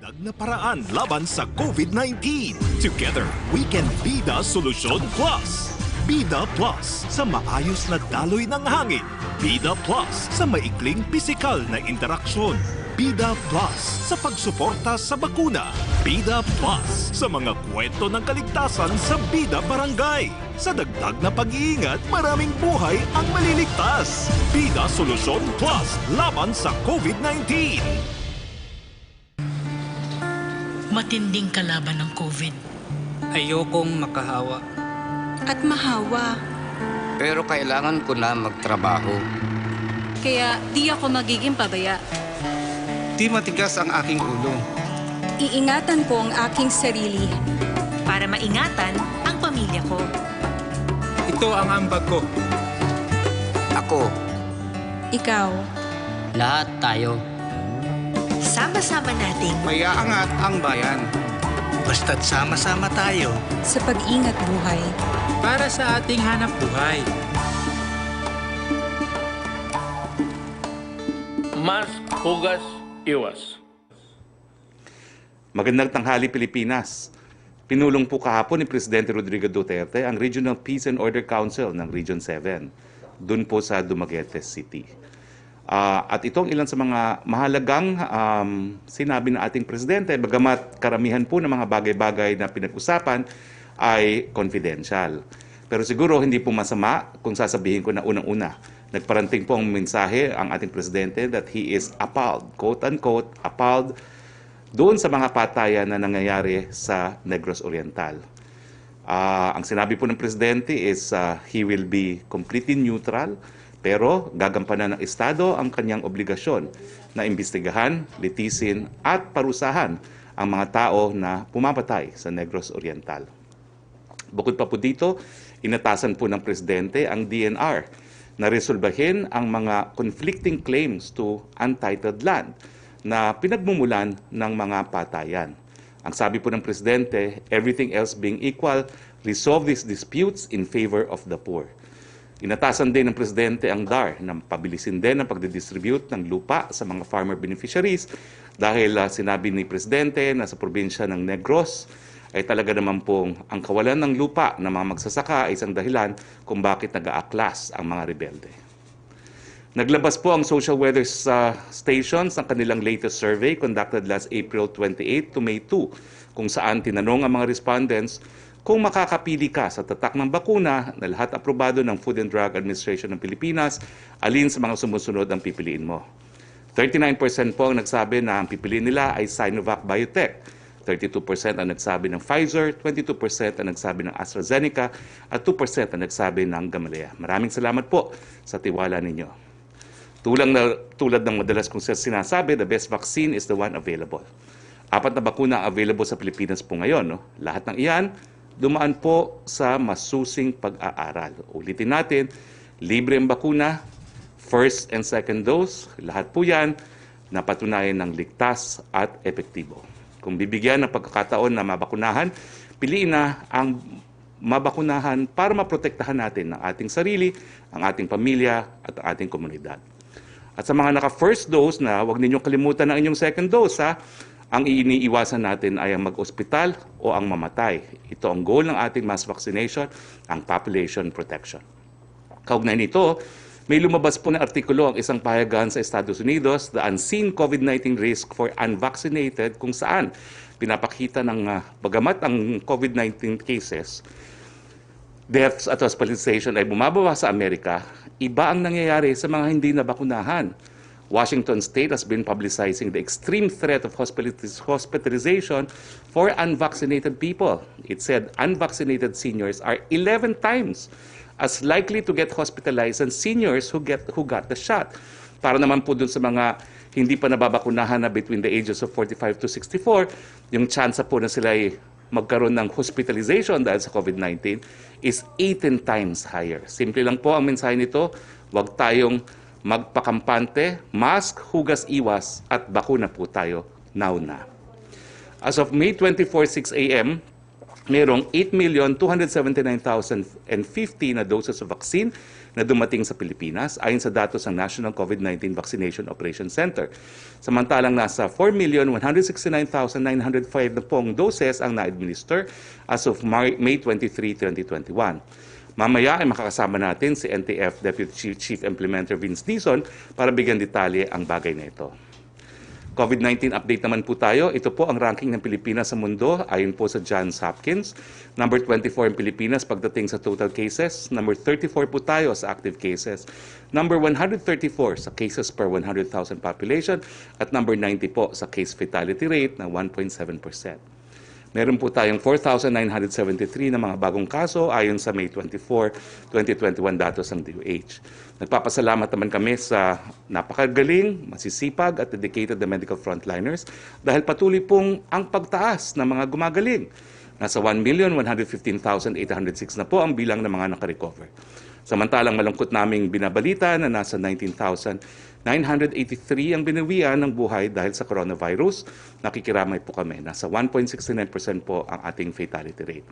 Dagdag na paraan laban sa COVID-19. Together, we can be the Solusyon Plus. Bida Plus sa maayos na daloy ng hangin. Bida Plus sa maikling pisikal na interaksyon. Bida Plus sa pagsuporta sa bakuna. Bida Plus sa mga kwento ng kaligtasan sa Bida Barangay. Sa dagdag na pag-iingat, maraming buhay ang maliligtas. Bida Solusyon Plus laban sa COVID-19. Matinding kalaban ng COVID. Ayokong makahawa. At mahawa. Pero kailangan ko na magtrabaho. Kaya di ako magiging pabaya. Di matigas ang aking ulo. Iingatan ko ang aking sarili. Para maingatan ang pamilya ko. Ito ang ambag ko. Ako, Ikaw. lahat tayo. Sama-sama nating Mayaangat ang bayan. Basta't sama-sama tayo. Sa pag-ingat buhay. Para sa ating hanap buhay. Mask, hugas, iwas. Magandang tanghali Pilipinas. Pinulong po kahapon ni Presidente Rodrigo Duterte ang Regional Peace and Order Council ng Region 7, dun po sa Dumaguete City. At itong ilan sa mga mahalagang sinabi ng ating Presidente, bagamat karamihan po ng mga bagay-bagay na pinag-usapan ay confidential. Pero siguro hindi po masama kung sasabihin ko na unang-una. Nagparanting po ang mensahe ang ating Presidente that he is appalled, quote-unquote, appalled doon sa mga patayan na nangyayari sa Negros Oriental. Ang sinabi po ng Presidente is he will be completely neutral, pero gagampanan ng Estado ang kanyang obligasyon na imbestigahan, litisin at parusahan ang mga tao na pumapatay sa Negros Oriental. Bukod pa po dito, inatasan po ng Presidente ang DNR na resolbahin ang mga conflicting claims to untitled land na pinagmumulan ng mga patayan. Ang sabi po ng Presidente, everything else being equal, resolve these disputes in favor of the poor. Inatasan din ng Presidente ang DAR na pabilisin din ang pagdidistribute ng lupa sa mga farmer beneficiaries dahil sinabi ni Presidente na sa probinsya ng Negros ay talaga naman pong ang kawalan ng lupa ng mga magsasaka ay isang dahilan kung bakit nag-aaklas ang mga rebelde. Naglabas po ang social weather stations ng kanilang latest survey conducted last April 28 to May 2 kung saan tinanong ang mga respondents kung makakapili ka sa tatak ng bakuna na lahat aprobado ng Food and Drug Administration ng Pilipinas, alin sa mga sumusunod ang pipiliin mo. 39% po ang nagsabi na ang pipiliin nila ay Sinovac Biotech, 32% ang nagsabi ng Pfizer, 22% ang nagsabi ng AstraZeneca, at 2% ang nagsabi ng Gamaleya. Maraming salamat po sa tiwala ninyo. Tulad ng madalas kong sinasabi, the best vaccine is the one available. 4 na bakuna ang available sa Pilipinas po ngayon. No? Lahat ng iyan, dumaan po sa masusing pag-aaral. Ulitin natin, libre ang bakuna, first and second dose, lahat po yan napatunayan ng ligtas at epektibo. Kung bibigyan ng pagkakataon na mabakunahan, piliin na ang mabakunahan para maprotektahan natin ang ating sarili, ang ating pamilya at ang ating komunidad. At sa mga naka-first dose na, huwag ninyong kalimutan ang inyong second dose ha. Ang iniiwasan natin ay ang mag-ospital o ang mamatay. Ito ang goal ng ating mass vaccination, ang population protection. Kaugnay nito, may lumabas po na artikulo ang isang pahayagan sa Estados Unidos, The Unseen COVID-19 Risk for Unvaccinated, kung saan pinapakita ng bagamat ang COVID-19 cases, deaths at hospitalization ay bumababa sa Amerika, iba ang nangyayari sa mga hindi nabakunahan. Washington State has been publicizing the extreme threat of hospitalization for unvaccinated people. It said unvaccinated seniors are 11 times as likely to get hospitalized than seniors who got the shot. Para naman po dun sa mga hindi pa nababakunahan na between the ages of 45 to 64, yung chance po na sila ay magkaroon ng hospitalization dahil sa COVID-19 is 18 times higher. Simple lang po ang mensahe nito, huwag tayong magpakampante, mask, hugas, iwas, at bakuna po tayo now na. As of May 24, 6 a.m., mayroong 8,279,050 na doses of vaccine na dumating sa Pilipinas ayon sa datos ng National COVID-19 Vaccination Operation Center. Samantalang nasa 4,169,905 na pong doses ang na-administer as of May 23, 2021. Mamaya ay makakasama natin si NTF Deputy Chief Implementer Vince Dizon para bigyan detalye ang bagay na ito. COVID-19 update naman po tayo. Ito po ang ranking ng Pilipinas sa mundo ayon po sa Johns Hopkins. Number 24 ang Pilipinas pagdating sa total cases. Number 34 po tayo sa active cases. Number 134 sa cases per 100,000 population. At number 90 po sa case fatality rate na 1.7%. Meron po tayong 4,973 na mga bagong kaso ayon sa May 24, 2021 datos ng DOH. Nagpapasalamat naman kami sa napakagaling, masisipag at dedicated na medical frontliners dahil patuloy pong ang pagtaas ng mga gumagaling. Nasa 1,115,806 na po ang bilang ng mga nakarecover. Samantalang malungkot naming binabalita na nasa 19,983 ang binawian ng buhay dahil sa coronavirus. Nakikiramay po kami. Nasa 1.69% po ang ating fatality rate.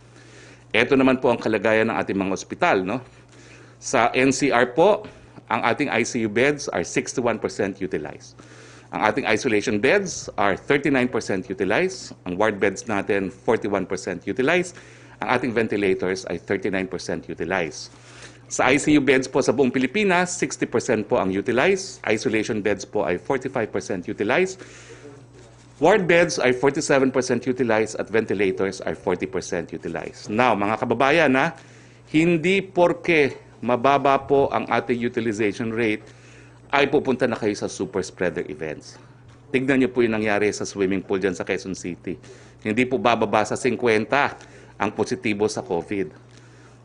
Ito naman po ang kalagayan ng ating mga ospital. No? Sa NCR po, ang ating ICU beds are 61% utilized. Ang ating isolation beds are 39% utilized. Ang ward beds natin, 41% utilized. Ang ating ventilators ay 39% utilized. Sa ICU beds po sa buong Pilipinas, 60% po ang utilized. Isolation beds po ay 45% utilized. Ward beds ay 47% utilized at ventilators ay 40% utilized. Now, mga kababayan, hindi porke mababa po ang ating utilization rate ay pupunta na kayo sa super spreader events. Tignan niyo po yung nangyari sa swimming pool dyan sa Quezon City. Hindi po bababa sa 50 ang positibo sa COVID.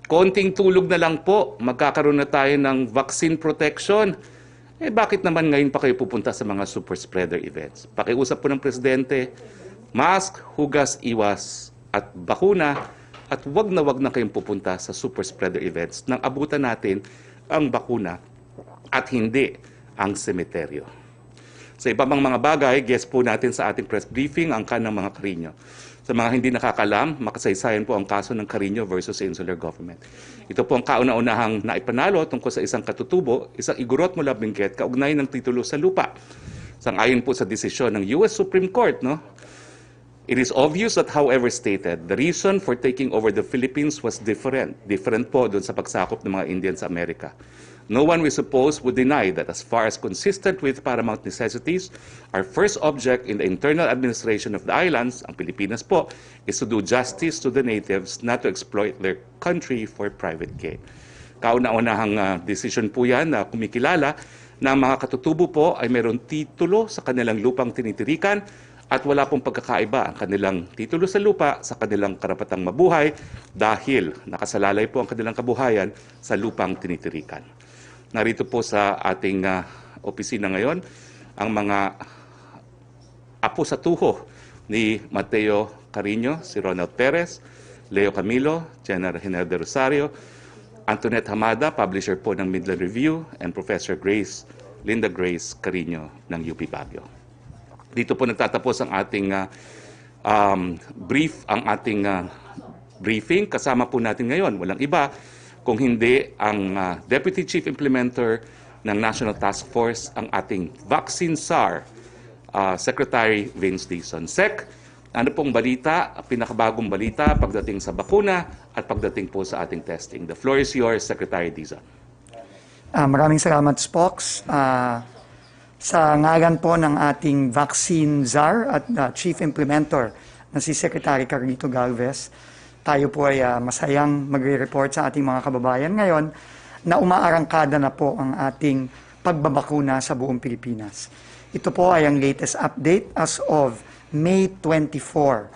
Konting tulog na lang po, magkakaroon na tayo ng vaccine protection. Bakit naman ngayon pa kayo pupunta sa mga super spreader events? Pakiusap po ng Presidente, mask, hugas, iwas, at bakuna, at wag na kayong pupunta sa super spreader events nang abutan natin ang bakuna at hindi ang semeteryo. Sa iba pang mga bagay, guest po natin sa ating press briefing ang kanang mga Carino. Sa mga hindi nakakalam, makasaysayan po ang kaso ng Carino versus Insular Government. Ito po ang kauna-unahang naipanalo tungkol sa isang katutubo, isang igurot mula Benguet, kaugnay ng titulo sa lupa. Sang-ayon po sa desisyon ng US Supreme Court, no? It is obvious that however stated, the reason for taking over the Philippines was different. Different po doon sa pagsakop ng mga Indians sa Amerika. No one we suppose would deny that as far as consistent with paramount necessities, our first object in the internal administration of the islands, ang Pilipinas po, is to do justice to the natives, not to exploit their country for private gain. Kauna-unahang decision po yan na kumikilala na ang mga katutubo po ay mayroong titulo sa kanilang lupang tinitirikan at wala pong pagkakaiba ang kanilang titulo sa lupa sa kanilang karapatang mabuhay dahil nakasalalay po ang kanilang kabuhayan sa lupang tinitirikan. Narito po sa ating opisina ngayon ang mga apo sa tuho ni Mateo Carino, si Ronald Perez, Leo Camilo, Jenner Hiner de Rosario, Antoinette Hamada, publisher po ng Midland Review, and Professor Linda Grace Carino ng UP Baguio. Dito po nagtatapos ang ating briefing. Kasama po natin ngayon, walang iba, kung hindi ang Deputy Chief Implementer ng National Task Force, ang ating Vaccine Czar, Secretary Vince Dizon. Sec, ano pong balita, pinakabagong balita pagdating sa bakuna at pagdating po sa ating testing? The floor is yours, Secretary Dizon. Maraming salamat, Spokes. Sa ngalan po ng ating Vaccine Czar at Chief Implementer na si Secretary Carlito Galvez, tayo po ay masayang magre-report sa ating mga kababayan ngayon na umaarangkada na po ang ating pagbabakuna sa buong Pilipinas. Ito po ay ang latest update as of May 24,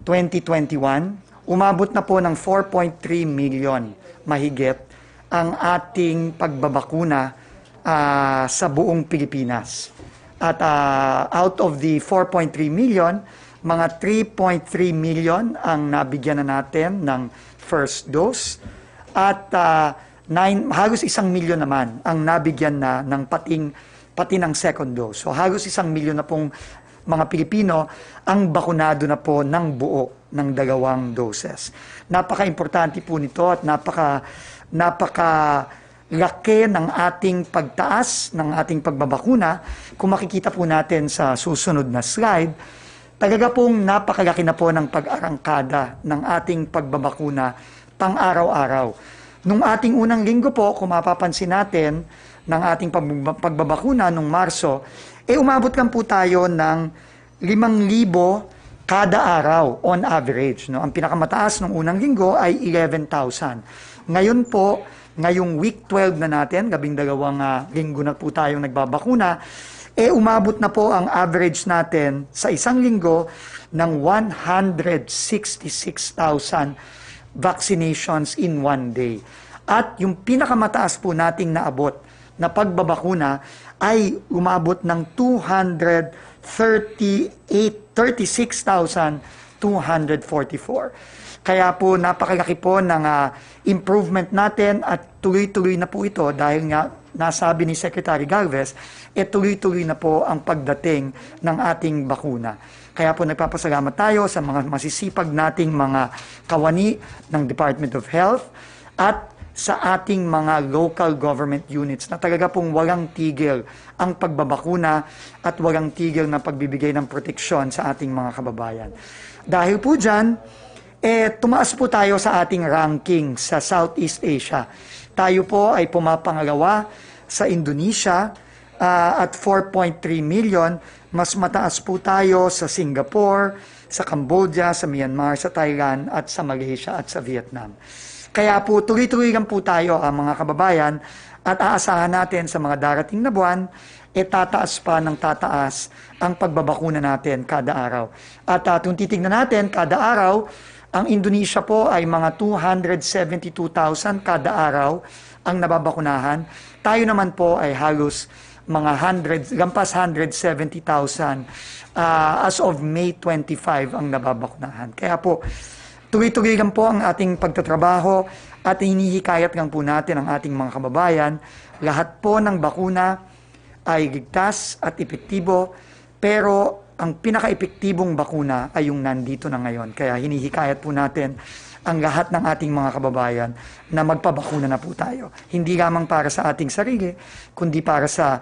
2021. Umabot na po ng 4.3 million mahigit ang ating pagbabakuna sa buong Pilipinas. At out of the 4.3 million, mga 3.3 million ang nabigyan na natin ng first dose at halos 1 milyon naman ang nabigyan na ng pati ng second dose. So halos 1 milyon na pong mga Pilipino ang bakunado na po ng buo ng 2 doses. Napaka-importante po nito at napaka napakalaki ng ating pagtaas, ng ating pagbabakuna. Kung makikita po natin sa susunod na slide, talaga pong napakalaki na po ng pag-arangkada ng ating pagbabakuna pang-araw-araw. Nung ating unang linggo po, kung mapapansin natin, ng ating pagbabakuna nung Marso, umabot lang po tayo ng 5,000 kada araw on average. No? Ang pinakamataas nung unang linggo ay 11,000. Ngayon po, ngayong week 12 na natin, 12 linggo na po tayong nagbabakuna, umabot na po ang average natin sa isang linggo ng 166,000 vaccinations in one day. At yung pinakamataas po nating naabot na pagbabakuna ay umabot ng 236,244. Kaya po napakalaki po ng improvement natin at tuloy-tuloy na po ito dahil nga nasabi ni Secretary Galvez, tuloy-tuloy na po ang pagdating ng ating bakuna. Kaya po nagpapasalamat tayo sa mga masisipag nating mga kawani ng Department of Health at sa ating mga local government units na talaga pong walang tigil ang pagbabakuna at walang tigil na pagbibigay ng proteksyon sa ating mga kababayan. Dahil po dyan, tumaas po tayo sa ating ranking sa Southeast Asia. Tayo po ay pumapangalawa sa Indonesia at 4.3 million. Mas mataas po tayo sa Singapore, sa Cambodia, sa Myanmar, sa Thailand at sa Malaysia at sa Vietnam. Kaya po tuloy-tuloy lang po tayo mga kababayan at aasahan natin sa mga darating na buwan, tataas pa ng tataas ang pagbabakuna natin kada araw. At kung titignan natin kada araw, ang Indonesia po ay mga 272,000 kada araw ang nababakunahan. Tayo naman po ay halos mga lampas 170,000 as of May 25 ang nababakunahan. Kaya po, tuloy-tuloy lang po ang ating pagtatrabaho at hinihikayat lang po natin ang ating mga kababayan. Lahat po ng bakuna ay ligtas at epektibo, pero ang pinaka-epektibong bakuna ay yung nandito na ngayon. Kaya hinihikayat po natin ang lahat ng ating mga kababayan na magpabakuna na po tayo. Hindi lamang para sa ating sarili, kundi para sa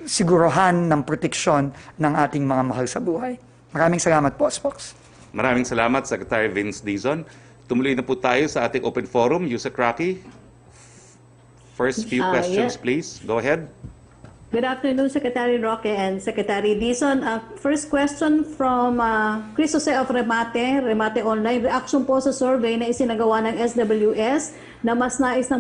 siguruhan ng proteksyon ng ating mga mahal sa buhay. Maraming salamat po, Spokes. Maraming salamat, Secretary Vince Dizon. Tumuloy na po tayo sa ating open forum. Yusek Roque, first few questions, please. Go ahead. Good afternoon, Secretary Roque and Secretary Dizon. First question from Chris Jose of Remate Online. Reaction po sa survey na isinagawa ng SWS na mas nais ng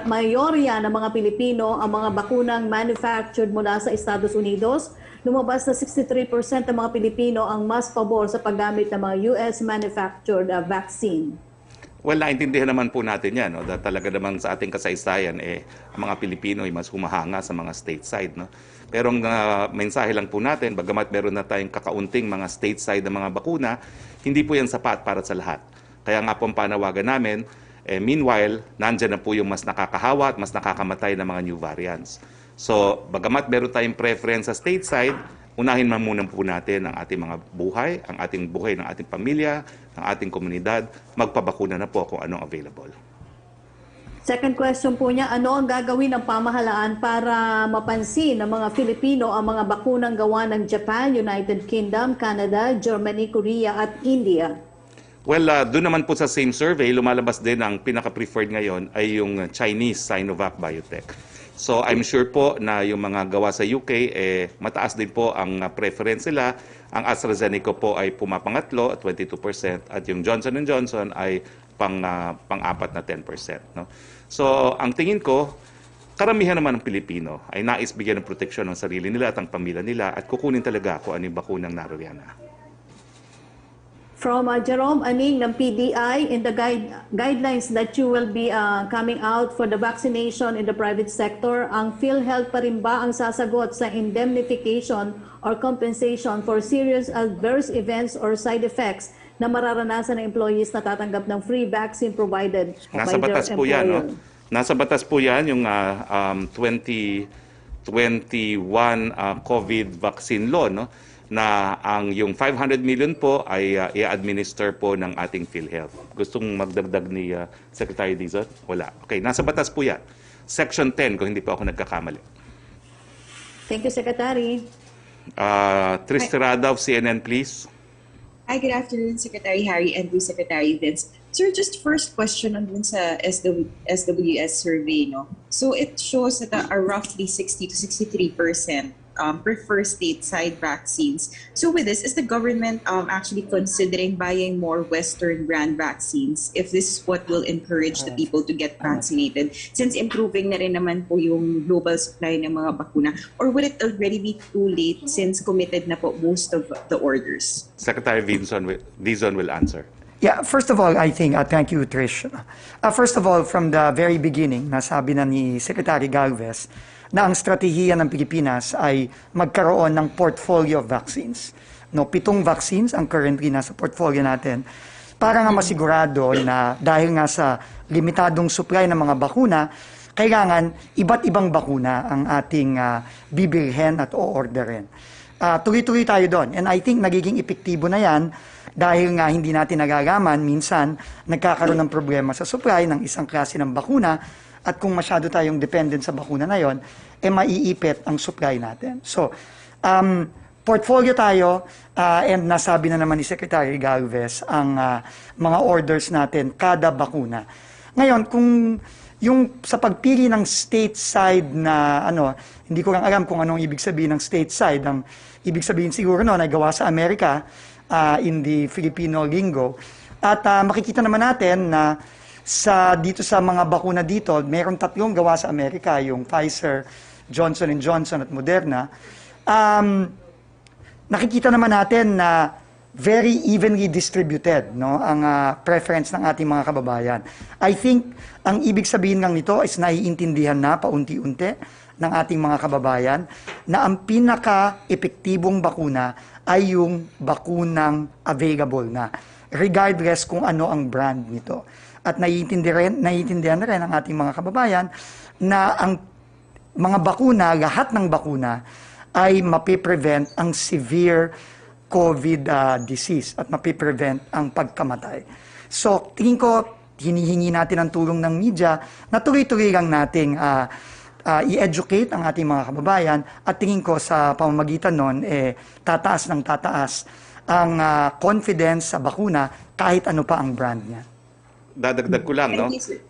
mayorya ng mga Pilipino ang mga bakunang manufactured mula sa Estados Unidos. Lumabas na 63% ng mga Pilipino ang mas pabor sa paggamit ng mga US-manufactured vaccine. Well, naintindihan naman po natin yan. No? Talaga naman sa ating kasaysayan, ang mga Pilipino ay mas humahanga sa mga stateside. No? Pero ang mensahe lang po natin, bagamat meron na tayong kakaunting mga stateside na mga bakuna, hindi po yan sapat para sa lahat. Kaya nga po ang panawagan namin, meanwhile, nandyan na po yung mas nakakahawa at mas nakakamatay na mga new variants. So, bagamat meron tayong preference sa stateside, unahin man muna po natin ang ating mga buhay, ang ating buhay ng ating pamilya, ng ating komunidad, magpabakuna na po kung anong available. Second question po niya, ano ang gagawin ng pamahalaan para mapansin ng mga Filipino ang mga bakunang gawa ng Japan, United Kingdom, Canada, Germany, Korea at India? Well, doon naman po sa same survey, lumalabas din ang pinaka-preferred ngayon ay yung Chinese Sinovac Biotech. So I'm sure po na yung mga gawa sa UK, mataas din po ang preference nila. Ang AstraZeneca po ay pumapangatlo at 22% at yung Johnson & Johnson ay pang-apat na 10%. No? So ang tingin ko, karamihan naman ng Pilipino ay nais bigyan ng proteksyon ng sarili nila at ang pamilya nila at kukunin talaga kung ano yung bakunang naroriyan na. From Jerome Aning ng PDI, in the guidelines that you will be coming out for the vaccination in the private sector, ang PhilHealth pa rin ba ang sasagot sa indemnification or compensation for serious adverse events or side effects na mararanasan ng employees na tatanggap ng free vaccine provided Nasa by batas their po yan, employer? no? Nasa batas po yan, yung 2021 COVID vaccine law, no? na ang yung 500 million po ay i-administer po ng ating PhilHealth. Gustong magdagdag ni Secretary Dizon? Wala. Okay, nasa batas po yan. Section 10, kung hindi po ako nagkakamali. Thank you, Secretary. Tris Tirada of CNN, please. Hi, good afternoon, Secretary Harry and Secretary Vince. Sir, just first question on dun sa SWS survey, no? So it shows that roughly 60 to 63% prefer stateside vaccines. So with this, is the government actually considering buying more Western brand vaccines if this is what will encourage the people to get vaccinated? Since improving na rin naman po yung global supply ng mga bakuna, or would it already be too late since committed na po most of the orders? Secretary Dizon will answer. Yeah, first of all, I think, thank you, Trish. First of all, from the very beginning, nasabi na ni Secretary Galvez na ang strategiya ng Pilipinas ay magkaroon ng portfolio of vaccines. No, 7 vaccines ang currently nasa portfolio natin para nga masigurado na dahil nga sa limitadong supply ng mga bakuna, kailangan iba't ibang bakuna ang ating bibilhin at o-orderin. Tuloy-tuloy tayo doon. And I think nagiging epektibo na yan dahil nga hindi natin nagagaman, minsan nagkakaroon ng problema sa supply ng isang klase ng bakuna at kung masyado tayong dependent sa bakuna na yon, maiipit ang supply natin. So, portfolio tayo and nasabi na naman ni Secretary Galvez ang mga orders natin kada bakuna. Ngayon, kung yung sa pagpili ng stateside na hindi ko lang alam kung anong ibig sabihin ng stateside. Ang ibig sabihin siguro ay gawa sa Amerika in the Filipino lingo. At makikita naman natin na dito sa mga bakuna dito, mayroong 3 gawa sa Amerika, yung Pfizer, Johnson & Johnson at Moderna. Nakikita naman natin na very evenly distributed ang preference ng ating mga kababayan. I think ang ibig sabihin lang nito is naiintindihan na paunti-unti ng ating mga kababayan na ang pinaka-epektibong bakuna ay yung bakunang available na, regardless kung ano ang brand nito. At naiintindihan na rin ang ating mga kababayan na ang mga bakuna, lahat ng bakuna, ay mapiprevent ang severe COVID disease at mapiprevent ang pagkamatay. So, tingin ko, hinihingi natin ang tulong ng media na tuloy-tuloy lang nating i-educate ang ating mga kababayan at tingin ko sa pamamagitan nun, tataas ng tataas ang confidence sa bakuna kahit ano pa ang brand niya. Dadagdag ko lang,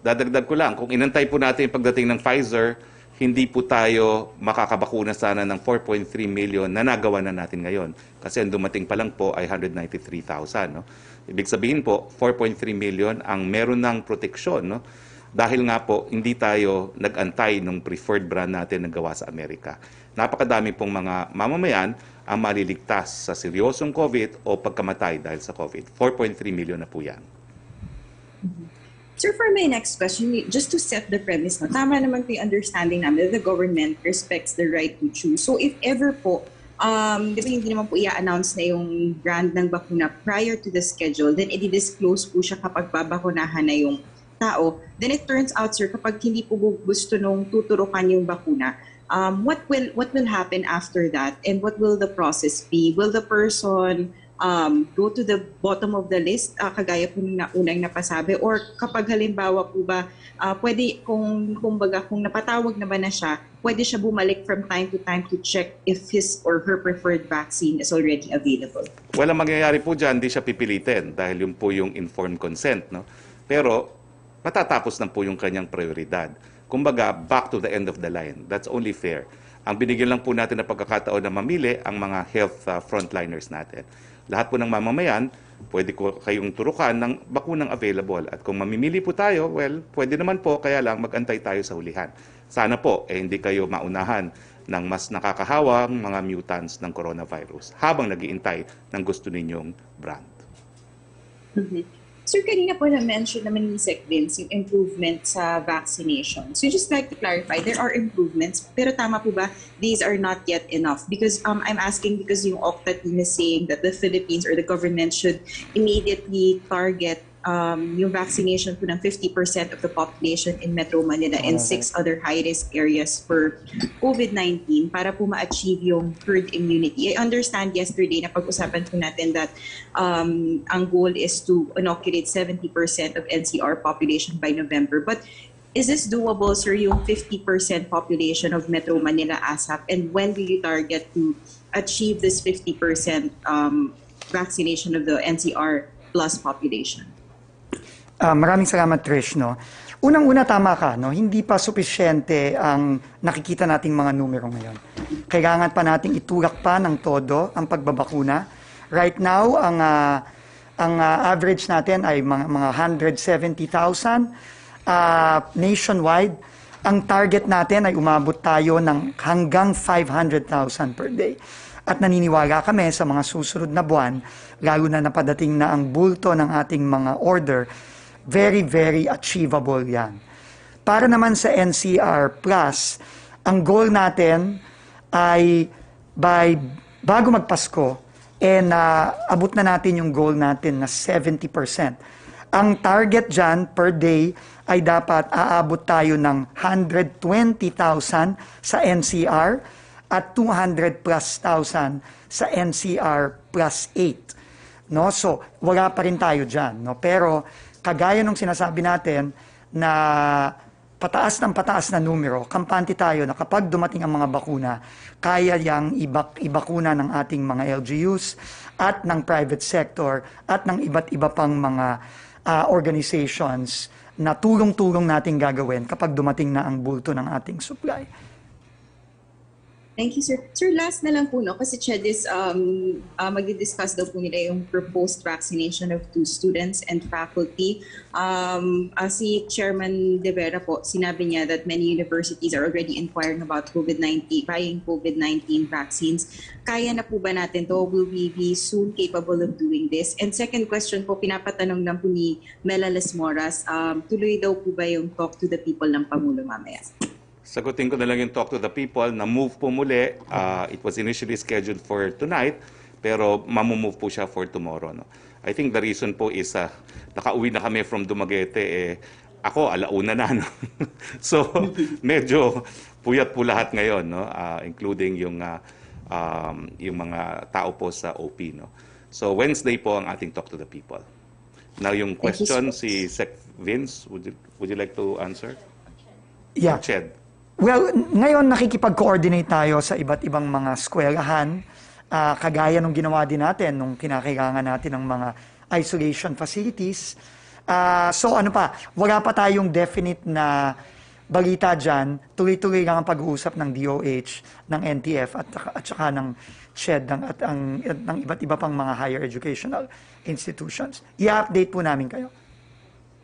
Dadagdag ko lang. Kung inantay po natin yung pagdating ng Pfizer, hindi po tayo makakabakuna sana ng 4.3 million na nagawa na natin ngayon. Kasi ang dumating pa lang po ay 193,000. No? Ibig sabihin po, 4.3 million ang meron ng proteksyon. No? Dahil nga po, hindi tayo nag-antay ng preferred brand natin na gawa sa Amerika. Napakadami pong mga mamamayan ang maliligtas sa seryosong COVID o pagkamatay dahil sa COVID. 4.3 million na po yan. Sir, for my next question, just to set the premise, tama naman po yung understanding namin that the government respects the right to choose. So if ever po, di ba hindi naman po i-announce na yung brand ng bakuna prior to the schedule, then i-disclose po siya kapag babakunahan na yung tao. Then it turns out, sir, kapag hindi po gusto nung tuturukan yung bakuna, what will happen after that? And what will the process be? Will the person go to the bottom of the list, kagaya po na unang napasabi, or kapag halimbawa po ba, pwede kung napatawag na ba na siya, pwede siya bumalik from time to time to check if his or her preferred vaccine is already available? Well, ang mangyayari po dyan, hindi siya pipilitin dahil yun po yung informed consent. No? Pero matatapos na po yung kanyang prioridad. Kumbaga, back to the end of the line. That's only fair. Ang binigyan lang po natin na pagkakataon na mamili ang mga health frontliners natin. Lahat po ng mamamayan, pwede ko kayong turukan ng bakunang available. At kung mamimili po tayo, well, pwede naman po, kaya lang mag-antay tayo sa hulihan. Sana po, hindi kayo maunahan ng mas nakakahawang mga mutants ng coronavirus habang nag-iintay ng gusto ninyong brand. Sir, kanina po na-mention naman ni Sec Vince yung improvement sa vaccination. So just like to clarify, there are improvements, pero tama po ba, these are not yet enough? Because I'm asking because yung OCTA team is saying that the Philippines or the government should immediately target yung vaccination po ng 50% of the population in Metro Manila and 6 other high-risk areas for COVID-19 para po ma-achieve yung herd immunity. I understand yesterday na pag-usapan po natin that ang goal is to inoculate 70% of NCR population by November. But is this doable, sir, yung 50% population of Metro Manila ASAP? And when do you target to achieve this 50% vaccination of the NCR plus population? Maraming salamat, Trish. No? Unang-una, tama ka. No? Hindi pa sufisyente ang nakikita nating mga numero ngayon. Kailangan pa nating itulak pa ng todo ang pagbabakuna. Right now, ang average natin ay mga 170,000 nationwide. Ang target natin ay umabot tayo ng hanggang 500,000 per day. At naniniwala kami sa mga susunod na buwan, lalo na napadating na ang bulto ng ating mga order, very, very achievable yan. Para naman sa NCR Plus, ang goal natin ay bago magpasko, abot na natin yung goal natin na 70%. Ang target dyan per day ay dapat aabot tayo ng 120,000 sa NCR at 200 plus thousand sa NCR plus 8. No? So, wala pa rin tayo dyan. No? Pero, kagaya nung sinasabi natin na pataas na numero, kampante tayo na kapag dumating ang mga bakuna, kaya yang ibakuna ng ating mga LGUs at ng private sector at ng iba't iba pang mga organizations na tulong-tulong natin gagawin kapag dumating na ang bulto ng ating supply. Thank you, sir. Sir, last na lang po, no? Kasi Chedis, mag-discuss daw po nila yung proposed vaccination of 2 students and faculty. Si Chairman De Vera po, sinabi niya that many universities are already inquiring about buying COVID-19 vaccines. Kaya na po ba natin to? Will we be soon capable of doing this? And second question po, pinapatanong lang po ni Mela Lesmoras, tuloy daw po ba yung talk to the people ng Pangulo mamaya? Sagutin ko na lang yung talk to the people. Na-move po muli. It was initially scheduled for tonight, pero mamumove po siya for tomorrow. No? I think the reason po is nakauwi na kami from Dumaguete. Ako, alauna na. No? So, medyo puyat po lahat ngayon, no? Including yung mga tao po sa OP. No? So, Wednesday po ang ating talk to the people. Now, yung question, si Sec Vince, would you like to answer? Yeah. Ched. Well, ngayon nakikipag-coordinate tayo sa iba't ibang mga eskwelahan, kagaya nung ginawa din natin nung kinakailangan natin ng mga isolation facilities. So ano pa, wala pa tayong definite na balita dyan. Tuloy-tuloy lang ang pag-uusap ng DOH, ng NTF at saka ng SHED at ng iba't iba pang mga higher educational institutions. I-update po namin kayo.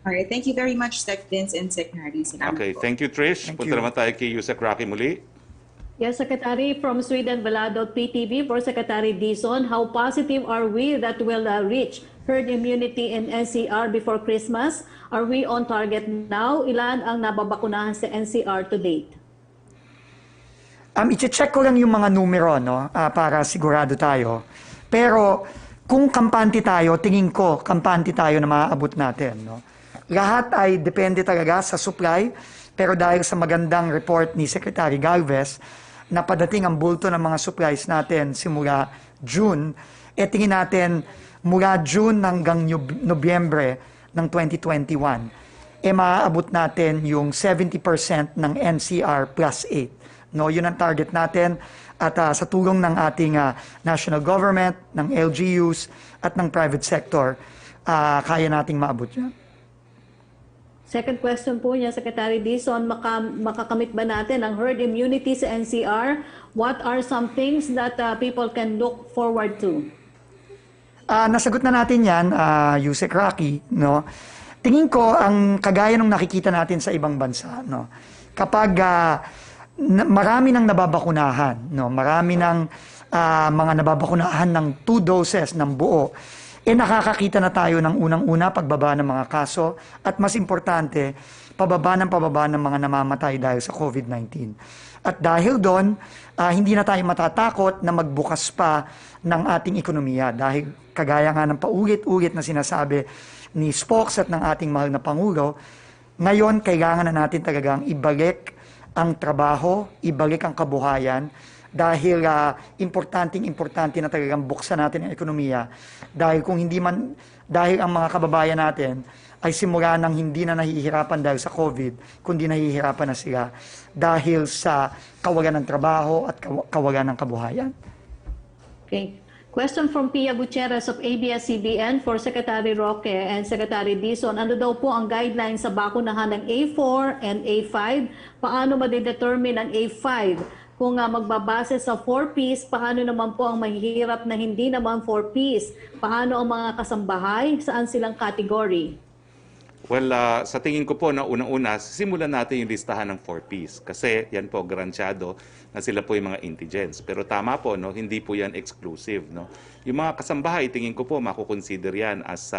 Alright, thank you very much, Sec Vince and Sec Harry. Okay, thank you, Trish. Punta naman tayo kay Yusek Roque muli. Yes, Secretary, from Sweden, Balado, PTV, for Secretary Dizon, how positive are we that we'll reach herd immunity in NCR before Christmas? Are we on target now? Ilan ang nababakunahan sa NCR to date? I-check ko lang yung mga numero, no? Para sigurado tayo. Pero kung kampante tayo, tingin ko kampante tayo na maaabot natin, no? Lahat ay depende talaga sa supply, pero dahil sa magandang report ni Secretary Galvez, na padating ang bulto ng mga supplies natin simula June, tingin natin mula June hanggang Nobyembre ng 2021, maaabot natin yung 70% ng NCR plus 8. No, yun ang target natin at sa tulong ng ating national government, ng LGUs at ng private sector, kaya nating maabot yan. Second question po niya, Secretary Dizon, makakamit ba natin ang herd immunity sa NCR? What are some things that people can look forward to? Nasagot na natin yan, Yusek Roque, no? Tingin ko ang kagaya ng nakikita natin sa ibang bansa, no? Kapag marami nang nababakunahan, no? Marami nang mga nababakunahan ng 2 doses ng buo, nakakakita na tayo ng unang-una pagbaba ng mga kaso at mas importante, pababa ng mga namamatay dahil sa COVID-19. At dahil doon, hindi na tayo matatakot na magbukas pa ng ating ekonomiya dahil kagaya nga ng paulit-ulit na sinasabi ni Spokes at ng ating mahal na Pangulo, ngayon kailangan na natin talagang ibalik ang trabaho, ibalik ang kabuhayan, dahil importante na talagang buksan natin ang ekonomiya. Dahil dahil ang mga kababayan natin ay simula nang hindi na nahihirapan dahil sa COVID, kundi nahihirapan na sila dahil sa kawalan ng trabaho at kawalan ng kabuhayan. Okay. Question from Pia Gutierrez of ABS-CBN for Secretary Roque and Secretary Dizon. Ano daw po ang guidelines sa bakunahan ng A4 and A5? Paano ma-determine ang A5? Kung magbabase sa 4Ps, paano naman po ang mahihirap na hindi naman 4Ps? Paano ang mga kasambahay? Saan silang category? Well, sa tingin ko po na unang-una, simulan natin yung listahan ng 4Ps. Kasi yan po, garansyado na sila po yung mga indigents. Pero tama po, no, hindi po yan exclusive. No? Yung mga kasambahay, tingin ko po, makukonsider yan as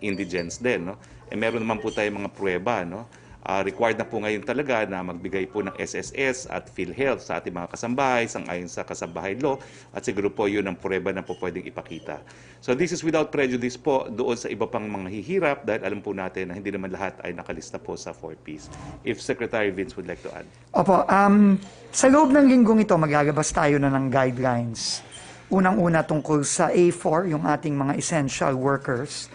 indigents din. No? Meron naman po tayong mga pruweba, no? Required na po ngayon talaga na magbigay po ng SSS at PhilHealth sa ating mga kasambahay, sang-ayon sa kasambahay law, at siguro po yun ang pruweba na po pwedeng ipakita. So this is without prejudice po doon sa iba pang mga hihirap, dahil alam po natin na hindi naman lahat ay nakalista po sa 4Ps. If Secretary Vince would like to add. Opo, sa loob ng linggong ito, maglalabas tayo na ng guidelines. Unang-una tungkol sa A4, yung ating mga essential workers.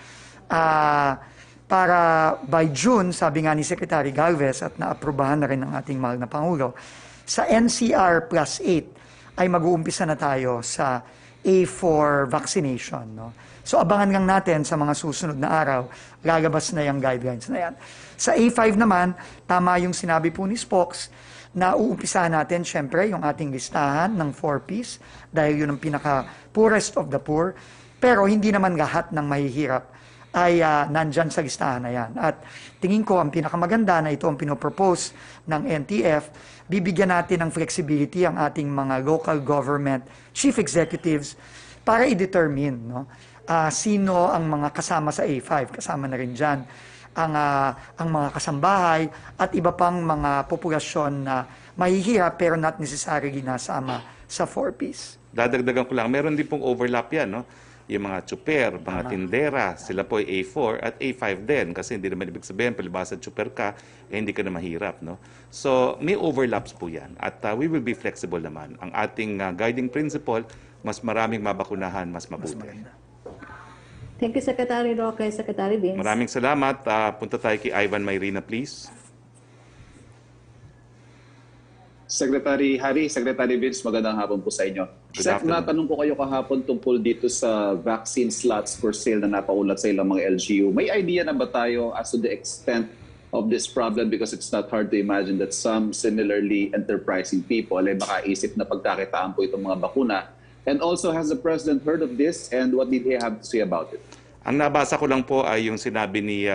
Para by June, sabi nga ni Secretary Galvez at naaprubahan na rin ng ating mahal na Pangulo, sa NCR plus 8 ay mag-uumpisa na tayo sa A4 vaccination. No? So abangan lang natin sa mga susunod na araw, lalabas na yung guidelines na yan. Sa A5 naman, tama yung sinabi po ni Spokes, na uumpisahan natin syempre yung ating listahan ng 4Ps dahil yun ang pinaka-poorest of the poor, pero hindi naman lahat ng mahihirap ay nandyan sa listahan na yan. At tingin ko ang pinakamaganda na ito ang pinopropose ng NTF, bibigyan natin ng flexibility ang ating mga local government chief executives para i-determine sino ang mga kasama sa A5. Kasama na rin dyan ang mga kasambahay at iba pang mga populasyon na mahihirap pero not necessarily nasama sa 4Ps. Dadagdagan ko lang, meron din pong overlap yan, no? Yung mga tsuper, mga tindera, sila po ay A4 at A5 din. Kasi hindi naman ibig sabihin, palibasa tsuper ka, hindi ka na mahirap. No? So, may overlaps po yan. At we will be flexible naman. Ang ating guiding principle, mas maraming mabakunahan, mas mabuti. Thank you, Secretary Roque, Secretary Vince. Maraming salamat. Punta tayo kay Ivan Mayrina, please. Secretary Harry, Secretary Vince, magandang hapon po sa inyo. Sec, natanong ko kayo kahapon tungkol dito sa vaccine slots for sale na napaulat sa ilang mga LGU. May idea na ba tayo as to the extent of this problem? Because it's not hard to imagine that some similarly enterprising people ay makaisip na pagkakitaan po itong mga bakuna. And also, has the President heard of this and what did he have to say about it? Ang nabasa ko lang po ay yung sinabi ni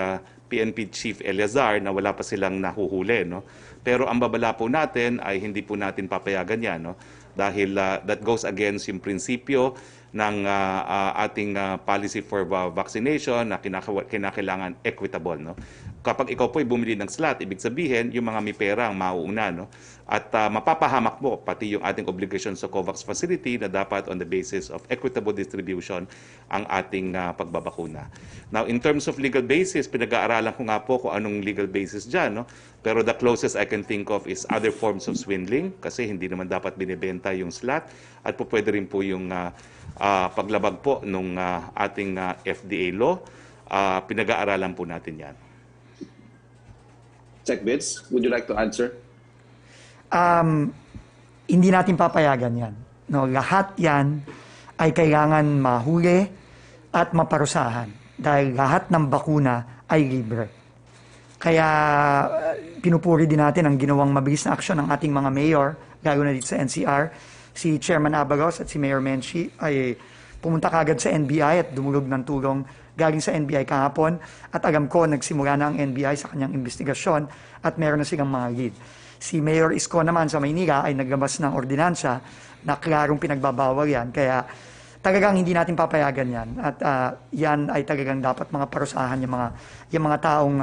PNP Chief Eleazar na wala pa silang nahuhuli. No? Pero ang babala po natin ay hindi po natin papayagan yan. No? Dahil that goes against yung prinsipyo ng ating policy for vaccination na kinakailangan equitable. No? Kapag ikaw po ay bumili ng slot, ibig sabihin yung mga may pera ang mauuna. No? At mapapahamak mo pati yung ating obligation sa COVAX facility na dapat on the basis of equitable distribution ang ating pagbabakuna. Now, in terms of legal basis, pinag-aaralan ko nga po kung anong legal basis dyan. No? Pero the closest I can think of is other forms of swindling kasi hindi naman dapat binibenta yung slot at po pwede rin po yung paglabag po ng ating FDA law. Pinag-aaralan po natin yan. Sec Vince, would you like to answer? Hindi natin papayagan yan. No, lahat yan ay kailangan mahuli at maparusahan dahil lahat ng bakuna ay libre. Kaya pinupuri din natin ang ginawang mabilis na aksyon ng ating mga mayor, lalo na dito sa NCR. Si Chairman Abalos at si Mayor Menchie ay pumunta kagad sa NBI at dumulog ng tulong galing sa NBI kahapon. At alam ko, nagsimula na ang NBI sa kanyang investigasyon at meron na silang mga lead. Si Mayor Isko naman sa Maynila ay naglabas ng ordinansya na klarong pinagbabawal yan. Kaya talagang hindi natin papayagan yan. At yan ay talagang dapat mga parusahan yung mga taong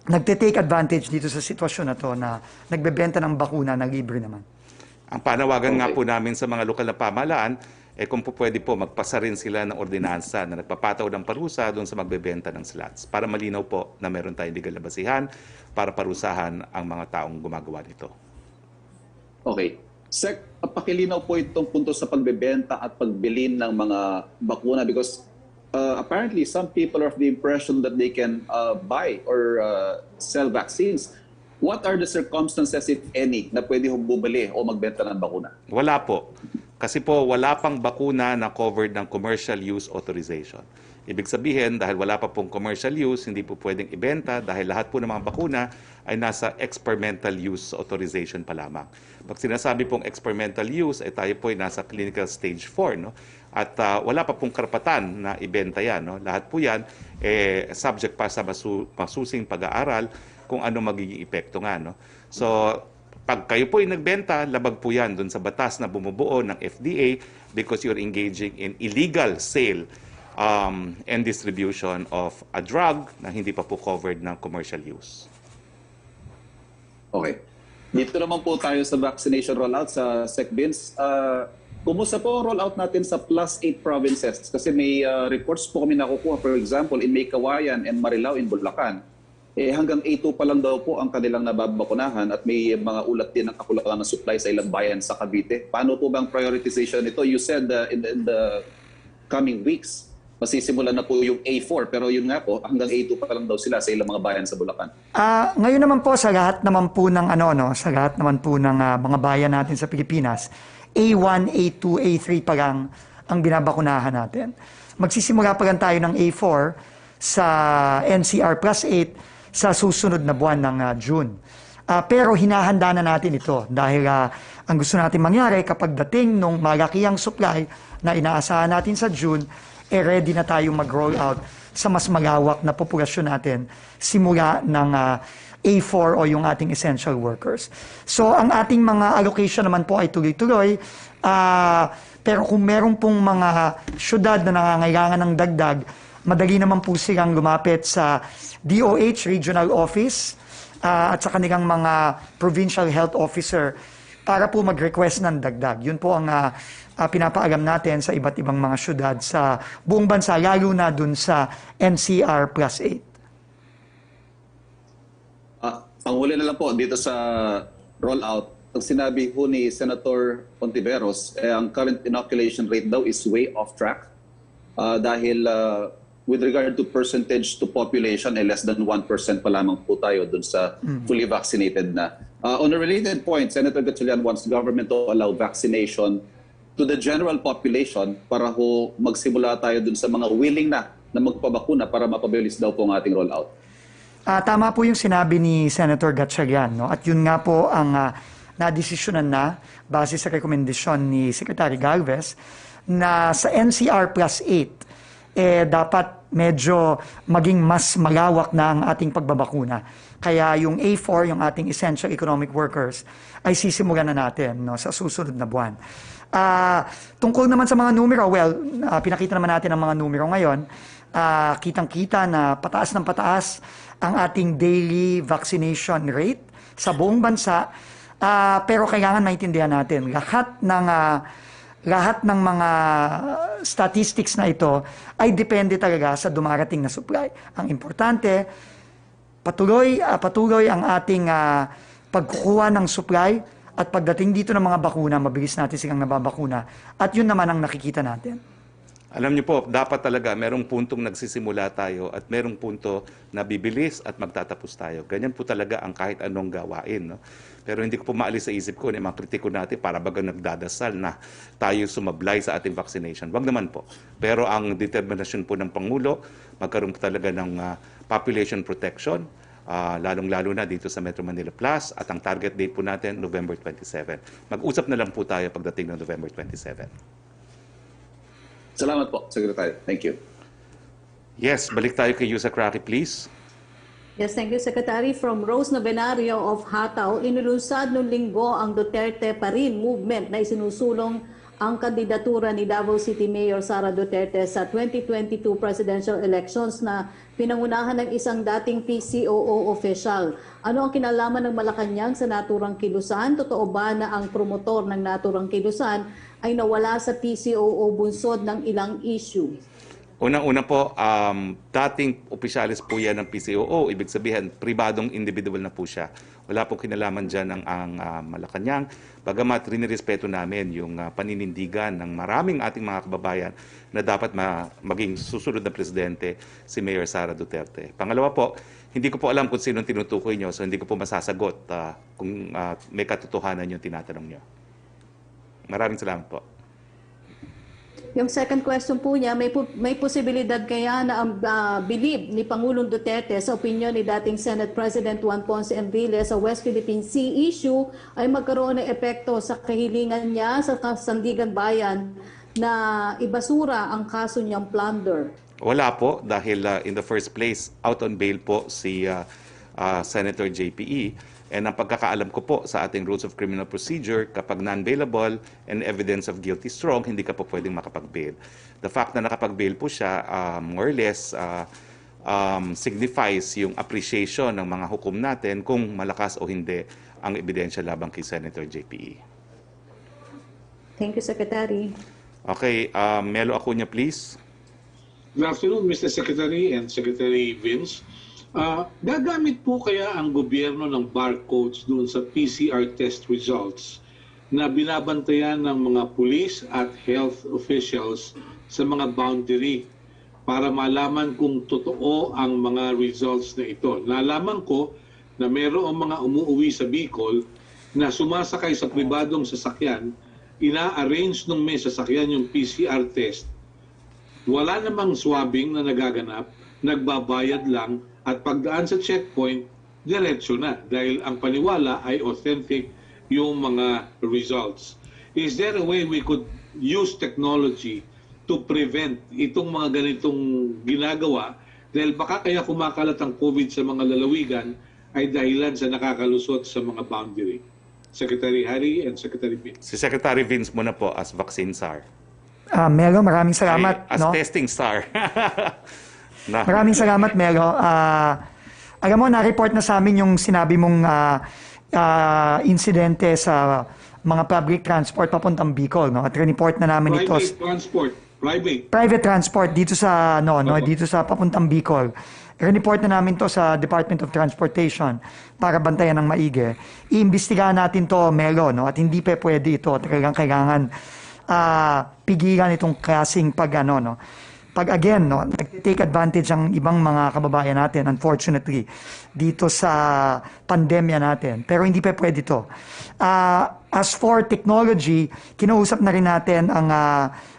nagte-take advantage dito sa sitwasyon na to na nagbebenta ng bakuna na libre naman. Ang panawagan nga po namin sa mga lokal na pamahalaan, kung po pwede po, magpasa rin sila ng ordinansa na nagpapataw ng parusa doon sa magbebenta ng slots para malinaw po na meron tayong legal na basihan para parusahan ang mga taong gumagawa nito. Okay. Sec, pakilinaw po itong punto sa pagbebenta at pagbili ng mga bakuna because apparently some people are of the impression that they can buy or sell vaccines. What are the circumstances, if any, na pwede bumili o magbenta ng bakuna? Wala po. Kasi po wala pang bakuna na covered ng commercial use authorization. Ibig sabihin, dahil wala pa pong commercial use, hindi po pwedeng ibenta dahil lahat po ng mga bakuna ay nasa experimental use authorization pa lamang. Pag sinasabi pong experimental use, tayo po ay nasa clinical stage 4. No? At wala pa pong karapatan na ibenta yan. No? Lahat po yan subject pa sa masusing pag-aaral kung ano magiging epekto nga. No? So, pag kayo po ay nagbenta, labag po yan dun sa batas na bumubuo ng FDA because you're engaging in illegal sale and distribution of a drug na hindi pa po covered ng commercial use. Okay. Dito naman po tayo sa vaccination rollout sa SecBins. Kumusta po ang rollout natin sa plus 8 provinces? Kasi may reports po kami nakukuha, for example, in May Kawayan and Marilao in Bulacan. Hanggang A2 pa lang daw po ang kanilang nababakunahan at may mga ulat din ng kakulangan ng supply sa ilang bayan sa Cavite. Paano po bang prioritization nito? You said in the coming weeks, masisimulan na po yung A4 pero yun nga po, hanggang A2 pa lang daw sila sa ilang mga bayan sa Bulacan. Ngayon naman po sa lahat naman po ng sa lahat naman po ng mga bayan natin sa Pilipinas, A1, A2, A3 pa lang ang binabakunahan natin. Magsisimula pa lang tayo ng A4 sa NCR plus 8 sa susunod na buwan ng June. Pero hinahanda na natin ito dahil ang gusto natin mangyari kapag dating nung malakihang supply na inaasahan natin sa June, ready na tayong mag-roll out sa mas malawak na populasyon natin simula ng A4 o yung ating essential workers. So ang ating mga allocation naman po ay tuloy-tuloy. Pero kung meron pong mga syudad na nangangailangan ng dagdag, madali naman po silang lumapit sa DOH Regional Office at sa kanilang mga Provincial Health Officer para po mag-request ng dagdag. Yun po ang pinapaalam natin sa iba't ibang mga syudad sa buong bansa, lalo na dun sa NCR plus 8. Panghuli na lang po dito sa rollout. Ang sinabi po ni Senator Ontiveros, ang current inoculation rate daw is way off track dahil with regard to percentage to population, less than 1% pa lamang po tayo dun sa fully vaccinated na. On a related point, Senator Gatchalian wants the government to allow vaccination to the general population para ho magsimula tayo dun sa mga willing na magpabakuna para mapabilis daw po ang ating rollout. Tama po yung sinabi ni Senator Gatchalian. No? At yun nga po ang nadesisyonan na base sa rekomendasyon ni Secretary Galvez na sa NCR plus 8, dapat medyo maging mas malawak na ang ating pagbabakuna. Kaya yung A4, yung ating essential economic workers, ay sisimulan na natin sa susunod na buwan. Tungkol naman sa mga numero, pinakita naman natin ang mga numero ngayon. Kitang-kita na pataas ng pataas ang ating daily vaccination rate sa buong bansa. Pero kailangan maintindihan natin, lahat ng mga statistics na ito ay depende talaga sa dumarating na supply. Ang importante, patuloy ang ating pagkukuha ng supply at pagdating dito ng mga bakuna, mabilis natin silang nababakuna. At yun naman ang nakikita natin. Alam niyo po, dapat talaga merong puntong nagsisimula tayo at merong punto na bibilis at magtatapos tayo. Ganyan po talaga ang kahit anong gawain. No? Pero hindi ko po maalis sa isip ko na mga kritiko natin para bagang nagdadasal na tayo sumablay sa ating vaccination. Wag naman po. Pero ang determinasyon po ng Pangulo, magkaroon po talaga ng population protection, lalong-lalo na dito sa Metro Manila Plus at ang target date po natin, November 27. Mag-usap na lang po tayo pagdating ng November 27. Salamat po, Secretary. Thank you. Yes, balik tayo kay Yusek Roque, please. Yes, thank you, Secretary. From Rose Novenario of Hataw, inilunsad noong linggo ang Duterte pa rin movement na isinusulong ang kandidatura ni Davao City Mayor Sara Duterte sa 2022 presidential elections na pinangunahan ng isang dating PCOO official. Ano ang kinalaman ng Malacanang sa naturang kilusan? Totoo ba na ang promotor ng naturang kilusan ay nawala sa PCOO bunsod ng ilang issue? Unang-una po, dating opisyalis po yan ng PCOO, ibig sabihin, pribadong individual na po siya. Wala pong kinalaman dyan ang Malacanang. Bagamat rinirespeto namin yung paninindigan ng maraming ating mga kababayan na dapat maging susunod na presidente si Mayor Sara Duterte. Pangalawa po, hindi ko po alam kung sino tinutukoy nyo, so hindi ko po masasagot kung may katotohanan yung tinatanong nyo. Maraming salamat po. Yung second question po niya, may posibilidad kaya na ang believe ni Pangulong Duterte sa opinyon ni dating Senate President Juan Ponce Enrile sa West Philippine Sea issue ay magkaroon ng epekto sa kahilingan niya sa Sandigan Bayan na ibasura ang kaso niyang plunder? Wala po dahil in the first place, out on bail po si Senator JPE. And ang pagkakaalam ko po sa ating Rules of Criminal Procedure, kapag non-bailable and evidence of guilty strong, hindi ka po pwedeng makapag-bail. The fact na nakapag-bail po siya, more or less, signifies yung appreciation ng mga hukom natin kung malakas o hindi ang ebidensya labang kay Senator JPE. Thank you, Secretary. Okay, Melo Acuña, please. Good afternoon, Mr. Secretary and Secretary Vince. Gagamit po kaya ang gobyerno ng barcodes doon sa PCR test results na binabantayan ng mga pulis at health officials sa mga boundary para malaman kung totoo ang mga results na ito. Nalaman ko na mayroong mga umuuwi sa Bicol na sumasakay sa pribadong sasakyan, ina-arrange nung may sasakyan yung PCR test. Wala namang swabbing na nagaganap, nagbabayad lang, at pagdaan sa checkpoint, diretso na dahil ang paniwala ay authentic yung mga results. Is there a way we could use technology to prevent itong mga ganitong ginagawa? Dahil baka kaya kumakalat ang COVID sa mga lalawigan ay dahilan sa nakakalusot sa mga boundary. Secretary Harry and Secretary Vince. Si Secretary Vince muna po as vaccine czar. Melo, maraming salamat. As testing star. Maraming salamat, Melo. Alam mo, na-report na sa amin yung sinabi mong insidente sa mga public transport papuntang Bicol, no? At report na namin ito. Private transport dito sa dito sa papuntang Bicol. Report na namin to sa Department of Transportation para bantayan ng maigi. Iimbestigahan natin to, Melo, no? At hindi pa pwede ito. Talagang kailangan pigilan itong klaseng pag again, nag-take advantage ang ibang mga kababayan natin, unfortunately, dito sa pandemya natin. Pero hindi pa pwede ito. As for technology, kinausap na rin natin ang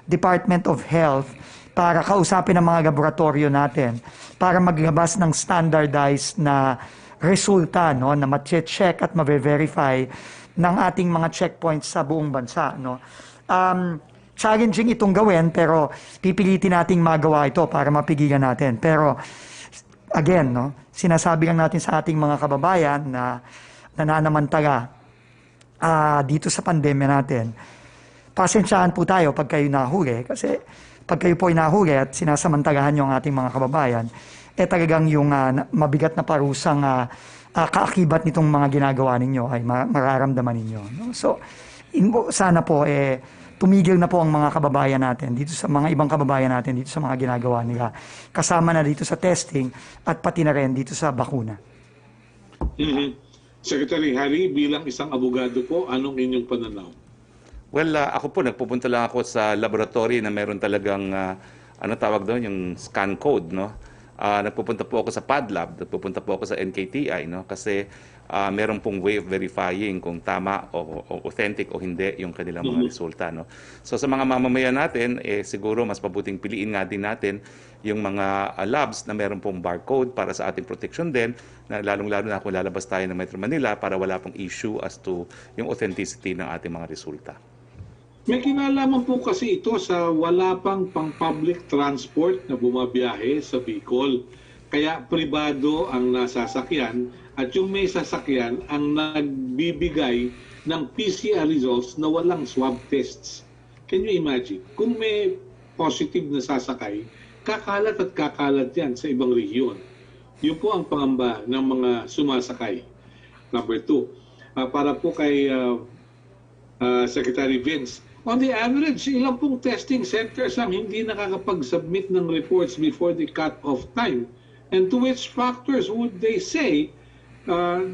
Department of Health para kausapin ang mga laboratorio natin para maglabas ng standardized na resulta, no, na ma-check at ma-verify ng ating mga checkpoints sa buong bansa. No? Challenging itong gawin pero pipilitin nating magawa ito para mapigilan natin. Pero again, no, sinasabi lang natin sa ating mga kababayan na nananamantala dito sa pandemya natin. Pasensyahan po tayo pag kayo nahuli kasi pag kayo po ay nahuli at sinasamantalahan nyo ang ating mga kababayan, talagang yung mabigat na parusang kaakibat nitong mga ginagawa ninyo ay mararamdaman ninyo. No? So, sana po tumigil na po ang mga kababayan natin dito sa mga ibang kababayan natin dito sa mga ginagawa nila. Kasama na dito sa testing at pati na rin dito sa bakuna. Secretary Harry, bilang isang abogado po, anong inyong pananaw? Well, ako po, nagpupunta lang ako sa laboratory na meron talagang, tawag doon, yung scan code, no? Nagpupunta po ako sa PadLab, nagpupunta po ako sa NKTI, no? Kasi meron pong way of verifying kung tama o authentic o hindi yung kanilang mga resulta, no? So sa mga mamamayan natin, siguro mas mabuting piliin nga din natin yung mga labs na meron pong barcode para sa ating protection din, na lalong-lalo na kung lalabas tayo ng Metro Manila para wala pong issue as to yung authenticity ng ating mga resulta. May kinalaman po kasi ito sa wala pang pang-public transport na bumabiyahe sa Bicol. Kaya pribado ang nasasakyan at yung may sasakyan ang nagbibigay ng PCR results na walang swab tests. Can you imagine? Kung may positive na sasakay, kakalat at kakalat yan sa ibang rehiyon. Yun po ang pangamba ng mga sumasakay. Number 2, para po kay Secretary Vince, On the average, ilang pong testing centers ang hindi nakakapag-submit ng reports before the cut-off time? And to which factors would they say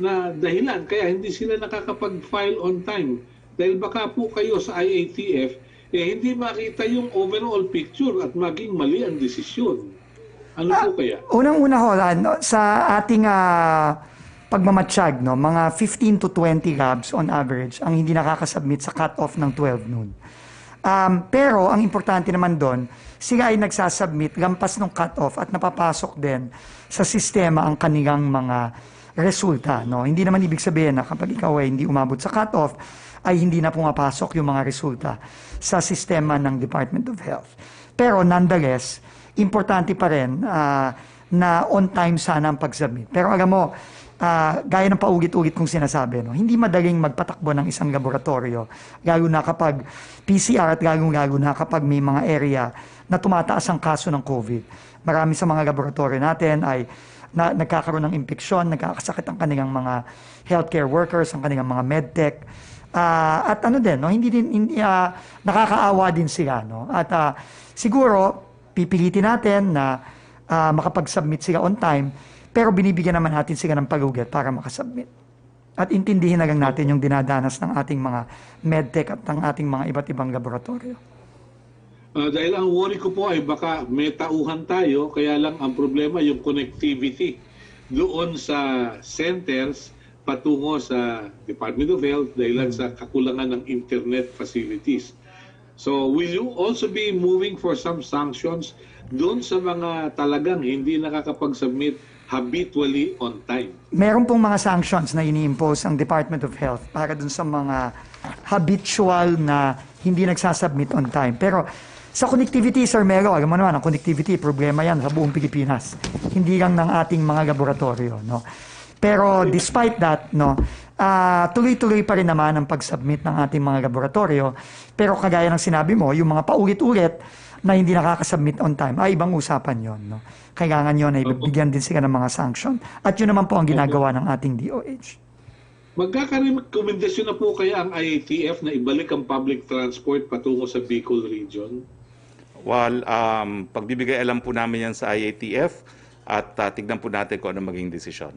na dahilan kaya hindi sila nakakapag-file on time? Dahil baka po kayo sa IATF, hindi makita yung overall picture at maging mali ang desisyon. Ano po kaya? Unang-una ho, sa ating pagmamatsyag, no, mga 15 to 20 labs on average ang hindi nakakasubmit sa cut-off ng 12 noon. Pero ang importante naman doon, sila ay nagsasubmit lampas ng cut-off at napapasok din sa sistema ang kanilang mga resulta. No? Hindi naman ibig sabihin na kapag ikaw ay hindi umabot sa cut-off, ay hindi na pumapasok yung mga resulta sa sistema ng Department of Health. Pero nonetheless, importante pa rin na on time sana ang pag-submit. Pero alam mo, gaya ng paulit-ulit kong sinasabi, no, hindi madaling magpatakbo ng isang laboratorio, lalo na kapag PCR at lalo na kapag may mga area na tumataas ang kaso ng COVID. Marami sa mga laboratorio natin ay nagkakaroon ng impeksyon, nagkakasakit ang kanilang mga healthcare workers, ang kanilang mga medtech. At ano din, no, hindi nakakaawa din sila. No? At siguro, pipilitin natin na makapag-submit sila on time, pero binibigyan naman natin sila ng palugat para makasubmit. At intindihin na lang natin yung dinadanas ng ating mga medtech at ng ating mga iba't ibang laboratorio. Dahil ang worry ko po ay baka may tauhan tayo, kaya lang ang problema yung connectivity doon sa centers patungo sa Department of Health dahil sa kakulangan ng internet facilities. So will you also be moving for some sanctions doon sa mga talagang hindi nakakapag-submit habitually on time? Meron pong mga sanctions na ini-impose ang Department of Health para doon sa mga habitual na hindi nagsasubmit on time. Pero sa connectivity, Sir Melo, alam mo naman, ang connectivity, problema yan sa buong Pilipinas. Hindi lang ng ating mga laboratorio. No? Pero despite that, no, tuloy-tuloy pa rin naman ang pag-submit ng ating mga laboratorio. Pero kagaya ng sinabi mo, yung mga paulit-ulit na hindi nakakasubmit on time, ay ibang usapan yon. No? Kailangan yun ay bigyan din sila ng mga sanction. At yun naman po ang ginagawa ng ating DOH. Magkakarekomendasyon na po kaya ang IATF na ibalik ang public transport patungo sa Bicol region? Well, pagbibigay alam po namin yan sa IATF at tignan po natin kung ano maging desisyon.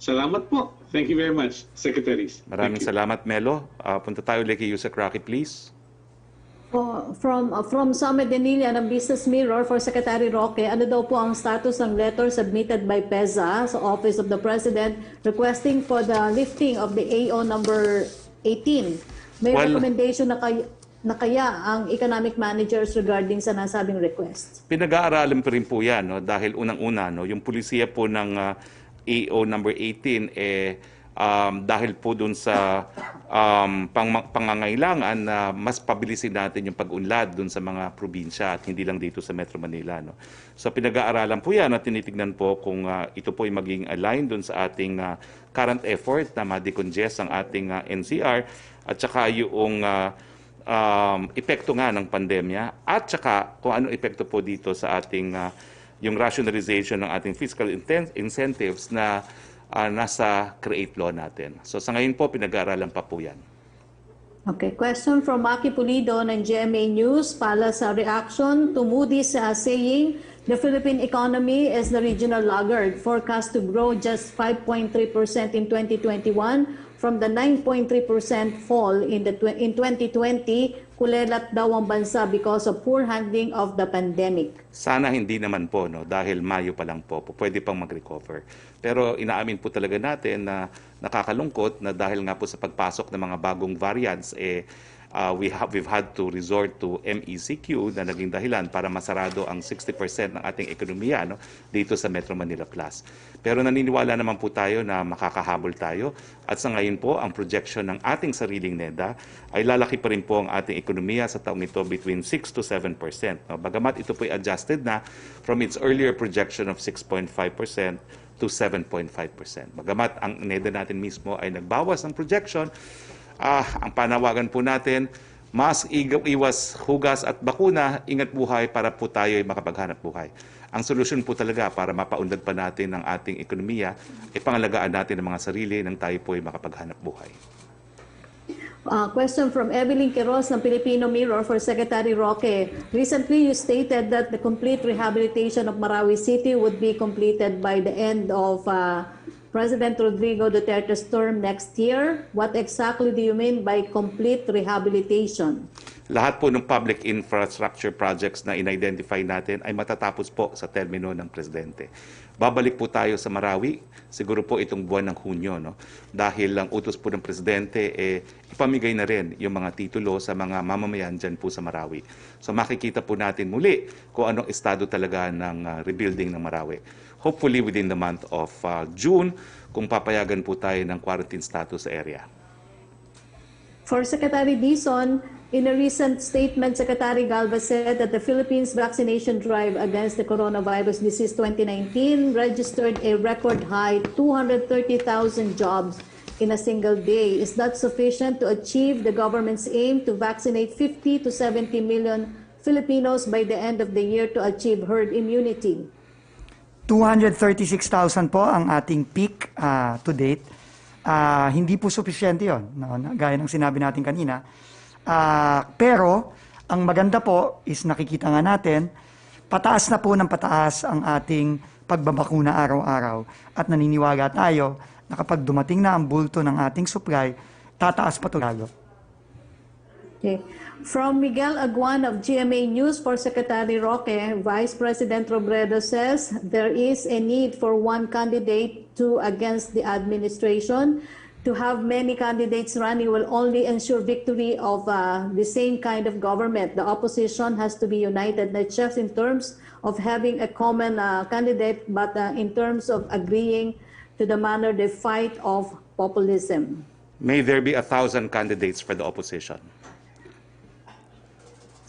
Salamat po. Thank you very much, Secretaries. Maraming salamat, Melo. Punta tayo ulit kay Yusek Roque, please. From Summit Denilla ng Business Mirror for Secretary Roque, ano daw po ang status ng letter submitted by PEZA sa Office of the President requesting for the lifting of the AO number 18? May recommendation na kaya ang economic managers regarding sa nasabing request? Pinag-aaralan pa rin po yan, no? Dahil unang-una, no, yung pulisiya po ng AO number 18 dahil po dun sa pangangailangan na mas pabilisin natin yung pag-unlad dun sa mga probinsya at hindi lang dito sa Metro Manila. No? So pinag-aaralan po yan at tinitignan po kung ito po ay maging align dun sa ating current effort na ma-decongest ang ating NCR at saka yung epekto nga ng pandemya at saka kung ano epekto po dito sa ating yung rationalization ng ating fiscal incentives na nasa create law natin. So sa ngayon po, pinag-aaralan pa po yan. Okay, question from Maki Pulido ng GMA News pala sa reaction to Moody's saying the Philippine economy is the regional laggard, forecast to grow just 5.3% in 2021 from the 9.3% fall in 2020. Kulelat daw ang bansa because of poor handling of the pandemic. Sana hindi naman po, no? Dahil Mayo pa lang po, pwede pang mag-recover. Pero inaamin po talaga natin na nakakalungkot na dahil nga po sa pagpasok ng mga bagong variants, we've had to resort to MECQ na naging dahilan para masarado ang 60% ng ating ekonomiya, no, dito sa Metro Manila Plus. Pero naniniwala naman po tayo na makakahabol tayo at sa ngayon po ang projection ng ating sariling NEDA ay lalaki pa rin po ang ating ekonomiya sa taong ito between 6 to 7%. No? Bagamat ito po ay adjusted na from its earlier projection of 6.5% to 7.5%. Bagamat ang NEDA natin mismo ay nagbawas ng projection, ang panawagan po natin, mas iwas hugas at bakuna, ingat buhay para po tayo ay makapaghanap buhay. Ang solusyon po talaga para mapaunlad pa natin ang ating ekonomiya, ay pangalagaan natin ang mga sarili nang tayo po ay makapaghanap buhay. Question from Evelyn Queiroz ng Filipino Mirror for Secretary Roque. Recently, you stated that the complete rehabilitation of Marawi City would be completed by the end of President Rodrigo Duterte's term next year. What exactly do you mean by complete rehabilitation? Lahat po ng public infrastructure projects na in-identify natin ay matatapos po sa termino ng Presidente. Babalik po tayo sa Marawi, siguro po itong buwan ng Hunyo, no? Dahil lang utos po ng Presidente, ipamigay na rin yung mga titulo sa mga mamamayan dyan po sa Marawi. So makikita po natin muli kung anong estado talaga ng rebuilding ng Marawi. Hopefully within the month of June, kung papayagan po tayo ng quarantine status area. For Secretary Dizon, in a recent statement, Secretary Galvez said that the Philippines vaccination drive against the coronavirus disease 2019 registered a record high 230,000 jobs in a single day. Is that sufficient to achieve the government's aim to vaccinate 50 to 70 million Filipinos by the end of the year to achieve herd immunity? 236,000 po ang ating peak to date. Hindi po sufisyente yun, no? Gaya ng sinabi natin kanina. Pero, ang maganda po is nakikita nga natin, pataas na po ng pataas ang ating pagbabakuna araw-araw. At naniniwala tayo na kapag dumating na ang bulto ng ating supply, tataas pa ito lalo. Okay. From Miguel Aguan of GMA News for Secretary Roque, Vice President Robredo says there is a need for one candidate against the administration. To have many candidates running will only ensure victory of the same kind of government. The opposition has to be united, not just in terms of having a common candidate, but in terms of agreeing to the manner they fight of populism. May there be 1,000 candidates for the opposition.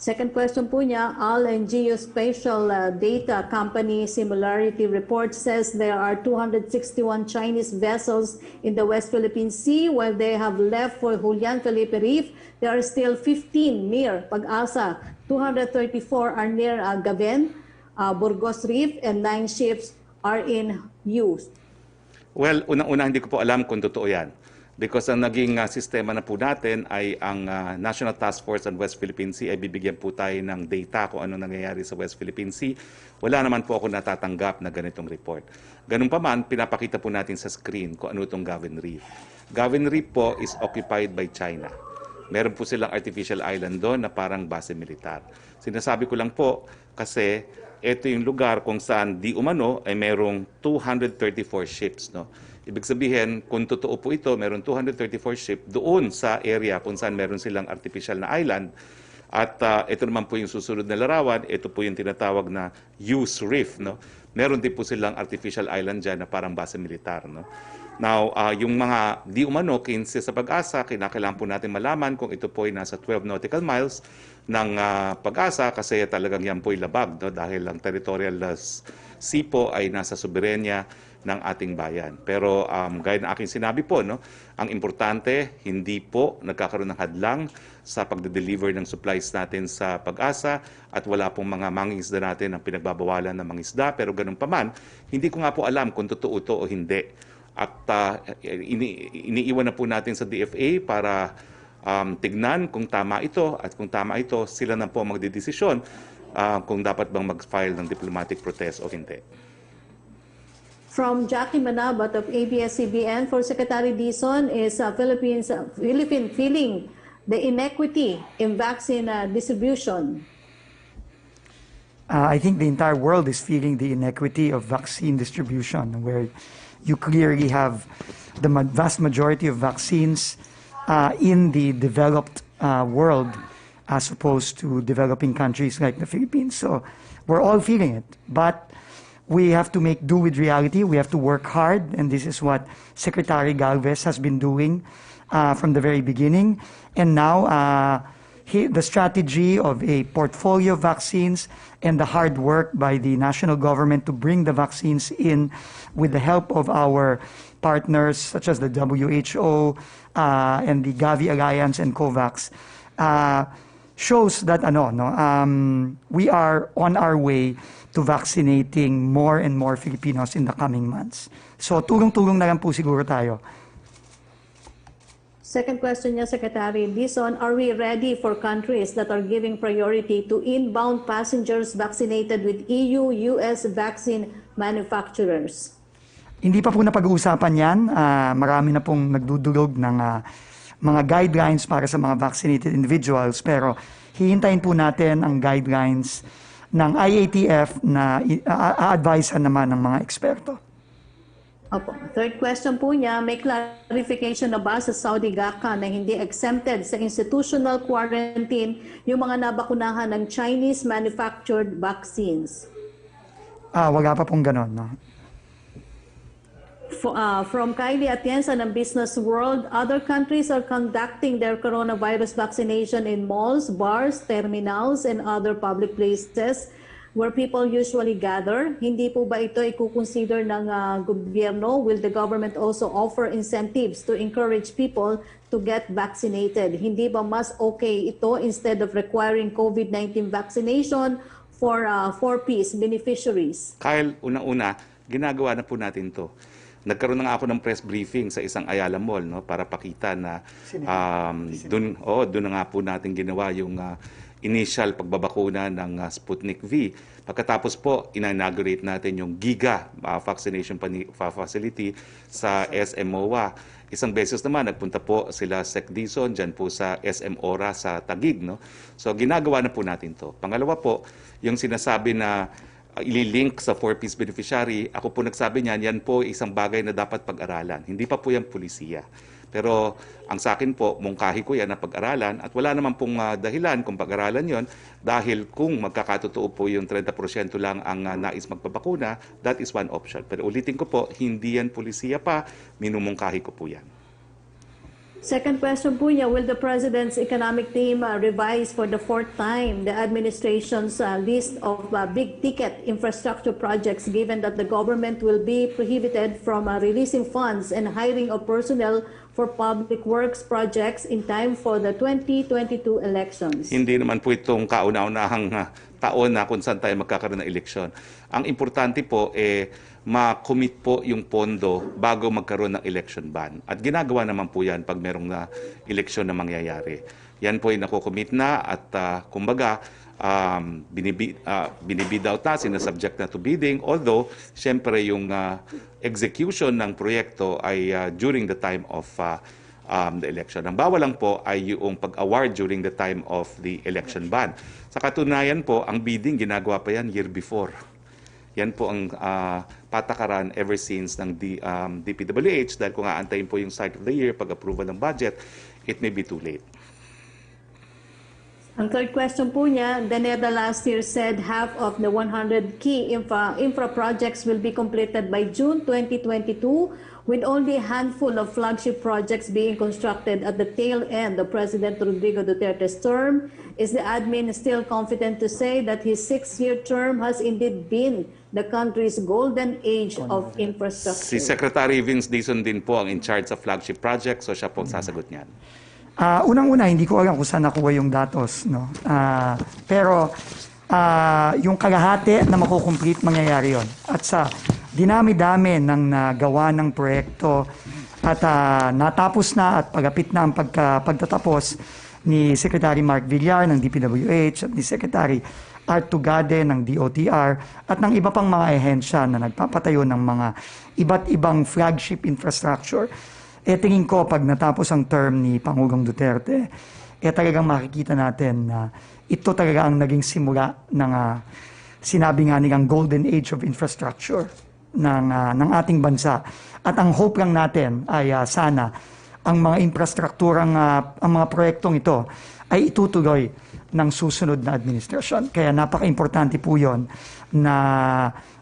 Second question po niya, AL and Geospatial Data Company Similarity Report says there are 261 Chinese vessels in the West Philippine Sea. While they have left for Julian Felipe Reef, there are still 15 near Pag-asa. 234 are near Gaven, Burgos Reef, and 9 ships are in use. Well, unang-una hindi ko po alam kung totoo yan. Because ang naging sistema na po natin ay ang National Task Force on West Philippine Sea ay bibigyan po tayo ng data kung ano nangyayari sa West Philippine Sea. Wala naman po ako natatanggap na ganitong report. Ganun pa man, pinapakita po natin sa screen kung ano itong Gaven Reef. Gaven Reef po is occupied by China. Meron po silang artificial island doon na parang base militar. Sinasabi ko lang po kasi ito yung lugar kung saan di umano ay merong 234 ships, no? Ibig sabihin, kung totoo po ito, meron 234 ship doon sa area kung saan meron silang artificial na island. At ito naman po yung susunod na larawan, ito po yung tinatawag na use reef, no? Meron din po silang artificial island dyan na parang base militar, no? Now, yung mga di umano, 15 sa Pag-asa, kinakailangan po natin malaman kung ito po ay nasa 12 nautical miles ng Pag-asa kasi talagang yan po ay labag, no? Dahil ang territorial sea po ay nasa soberenya ng ating bayan. Pero gaya ng aking sinabi po, no, ang importante, hindi po nagkakaroon ng hadlang sa pagde-deliver ng supplies natin sa Pag-asa at wala pong mga mangingisda natin ang pinagbabawalan ng mangisda. Pero ganun pa man, hindi ko nga po alam kung totoo ito o hindi. At iniiwan na po natin sa DFA para tignan kung tama ito at kung tama ito, sila na po magdedesisyon kung dapat bang mag-file ng diplomatic protest o hindi. From Jackie Manabat of ABS-CBN for Secretary Dizon, is Philippine feeling the inequity in vaccine distribution? I think the entire world is feeling the inequity of vaccine distribution, where you clearly have the vast majority of vaccines in the developed world as opposed to developing countries like the Philippines. So we're all feeling it. But we have to make do with reality. We have to work hard, and this is what Secretary Galvez has been doing from the very beginning. And now, the strategy of a portfolio of vaccines and the hard work by the national government to bring the vaccines in with the help of our partners such as the WHO and the Gavi Alliance and COVAX shows that we are on our way to vaccinating more and more Filipinos in the coming months. So tulong-tulong na lang po siguro tayo. Second question niya, Secretary Dizon, are we ready for countries that are giving priority to inbound passengers vaccinated with EU-US vaccine manufacturers? Hindi pa po napag-uusapan yan. Marami na pong nagdudulog ng mga guidelines para sa mga vaccinated individuals, pero hihintayin po natin ang guidelines ng IATF na a-advisean naman ng mga eksperto. Opo. Third question po niya, may clarification na ba sa Saudi GACA na hindi exempted sa institutional quarantine yung mga nabakunahan ng Chinese manufactured vaccines? Wala pa pong ganon, no? From Kylie Atienza ng Business World, other countries are conducting their coronavirus vaccination in malls, bars, terminals, and other public places where people usually gather. Hindi po ba ito i-consider ng gobyerno? Will the government also offer incentives to encourage people to get vaccinated? Hindi ba mas okay ito instead of requiring COVID-19 vaccination for 4Ps beneficiaries? Kyle, unang-una, ginagawa na po natin to. Nagkaroon na nga ako ng press briefing sa isang Ayala Mall, no, para pakita na doon na nga po natin ginawa yung initial pagbabakuna ng Sputnik V. Pagkatapos po, ina-inaugurate natin yung Giga vaccination facility sa SM MOA. Isang beses naman, nagpunta po sila Sec Dizon dyan po sa SM Ora sa Taguig. No? So, ginagawa na po natin to. Pangalawa po, yung sinasabi na ililink sa 4Ps beneficiary, ako po nagsabi niyan, yan po isang bagay na dapat pag-aralan. Hindi pa po yan pulisiya. Pero ang sa akin po, mungkahi ko yan na pag-aralan at wala naman pong dahilan kung pag-aralan yon dahil kung magkakatotoo po yung 30% lang ang nais magpapakuna, that is one option. Pero ulitin ko po, hindi yan pulisiya pa, minumungkahi ko po yan. Second question po niya, will the President's economic team revise for the fourth time the administration's list of big-ticket infrastructure projects given that the government will be prohibited from releasing funds and hiring of personnel for public works projects in time for the 2022 elections? Hindi naman po itong kauna-unahang taon na kung saan tayo magkakaroon ng eleksyon. Ang importante po ma-commit po yung pondo bago magkaroon ng election ban. At ginagawa naman po yan pag merong eleksyon na mangyayari. Yan po ay nakukommit na at kumbaga binibid out na, sinasubject na to bidding. Although, syempre yung execution ng proyekto ay during the time of the election. Ang bawal lang po ay yung pag-award during the time of the election ban. Sa katunayan po, ang bidding ginagawa pa yan year before. Yan po ang patakaran ever since ng DPWH dahil kung aantayin po yung start of the year, pag-approval ng budget, it may be too late. Ang third question po niya, DENEDA last year said half of the 100 key infra projects will be completed by June 2022 with only a handful of flagship projects being constructed at the tail end of President Rodrigo Duterte's term. Is the admin still confident to say that his 6-year term has indeed been the country's golden age of infrastructure? Si Secretary Vince Dizon din po ang in charge sa flagship project, so siya po ang sasagot niyan. Unang-una, hindi ko alam kung saan nakuha yung datos. No? Pero yung kalahati na makukomplete, mangyayari yun. At sa dinami-dami ng nagawa ng proyekto at natapos na at pagapit na ang pagtatapos ni Secretary Mark Villar ng DPWH at ni Secretary Art Tugade ng DOTR at ng iba pang mga ehensya na nagpapatayo ng mga iba't ibang flagship infrastructure. Tingin ko pag natapos ang term ni Pangulong Duterte, talagang makikita natin na ito talaga ang naging simula ng sinabi nga nilang golden age of infrastructure ng ating bansa. At ang hope lang natin ay sana ang mga infrastrukturang, ang mga proyektong ito ay itutuloy ng susunod na administrasyon. Kaya napaka-importante po yun na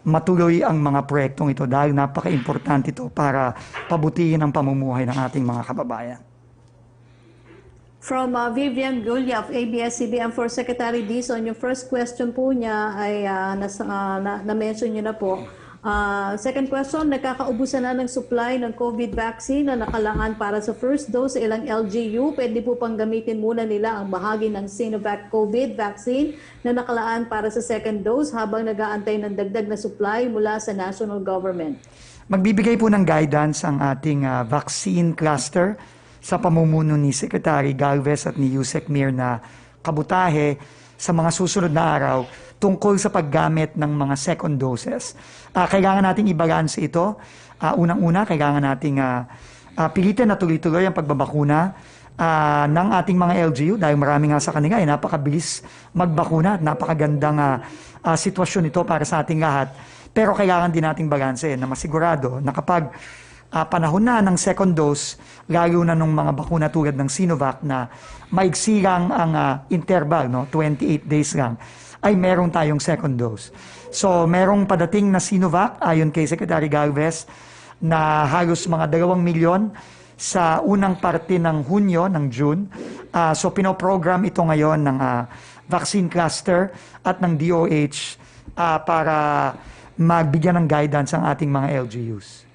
matuloy ang mga proyektong ito dahil napaka-importante ito para pabutihin ang pamumuhay ng ating mga kababayan. From Vivian Gulia of ABS-CBN for Secretary Dizon, yung first question po niya ay na-mention niyo na po. Second question, nakakaubusan na ng supply ng COVID vaccine na nakalaan para sa first dose sa ilang LGU. Pwede po pang gamitin muna nila ang bahagi ng Sinovac COVID vaccine na nakalaan para sa second dose habang nag-aantay ng dagdag na supply mula sa national government. Magbibigay po ng guidance ang ating vaccine cluster sa pamumuno ni Secretary Galvez at ni Yusek Mir na kabutahe sa mga susunod na araw tungkol sa paggamit ng mga second doses. Kailangan nating ibalanse ito. Unang-una, kailangan nating pilitin na tuloy-tuloy ang pagbabakuna ng ating mga LGU dahil marami nga sa kanila ay napakabilis magbakuna at napakagandang sitwasyon ito para sa ating lahat. Pero kailangan din nating balanse na masigurado na kapag panahon na ng second dose, lalo na ng mga bakuna tulad ng Sinovac na maigsi lang ang interval, 28 days lang, ay meron tayong second dose. So merong padating na Sinovac ayon kay Secretary Galvez na halos mga 2 milyon sa unang parte ng Hunyo, ng June. So pinoprogram ito ngayon ng vaccine cluster at ng DOH para magbigyan ng guidance ang ating mga LGUs.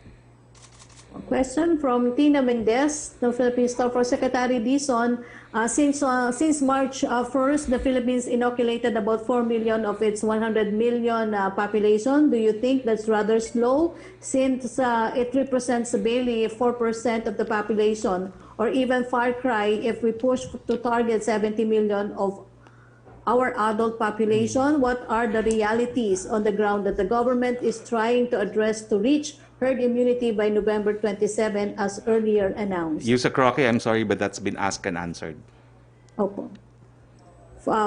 Question from Tina Mendez ng Philippine Star for Secretary Dizon. Since March 1st, the Philippines inoculated about 4 million of its 100 million population. Do you think that's rather slow since it represents barely 4% of the population, or even far cry if we push to target 70 million of our adult population? What are the realities on the ground that the government is trying to address to reach herd immunity by November 27 as earlier announced? Yusek Roque, I'm sorry, but that's been asked and answered. Opo.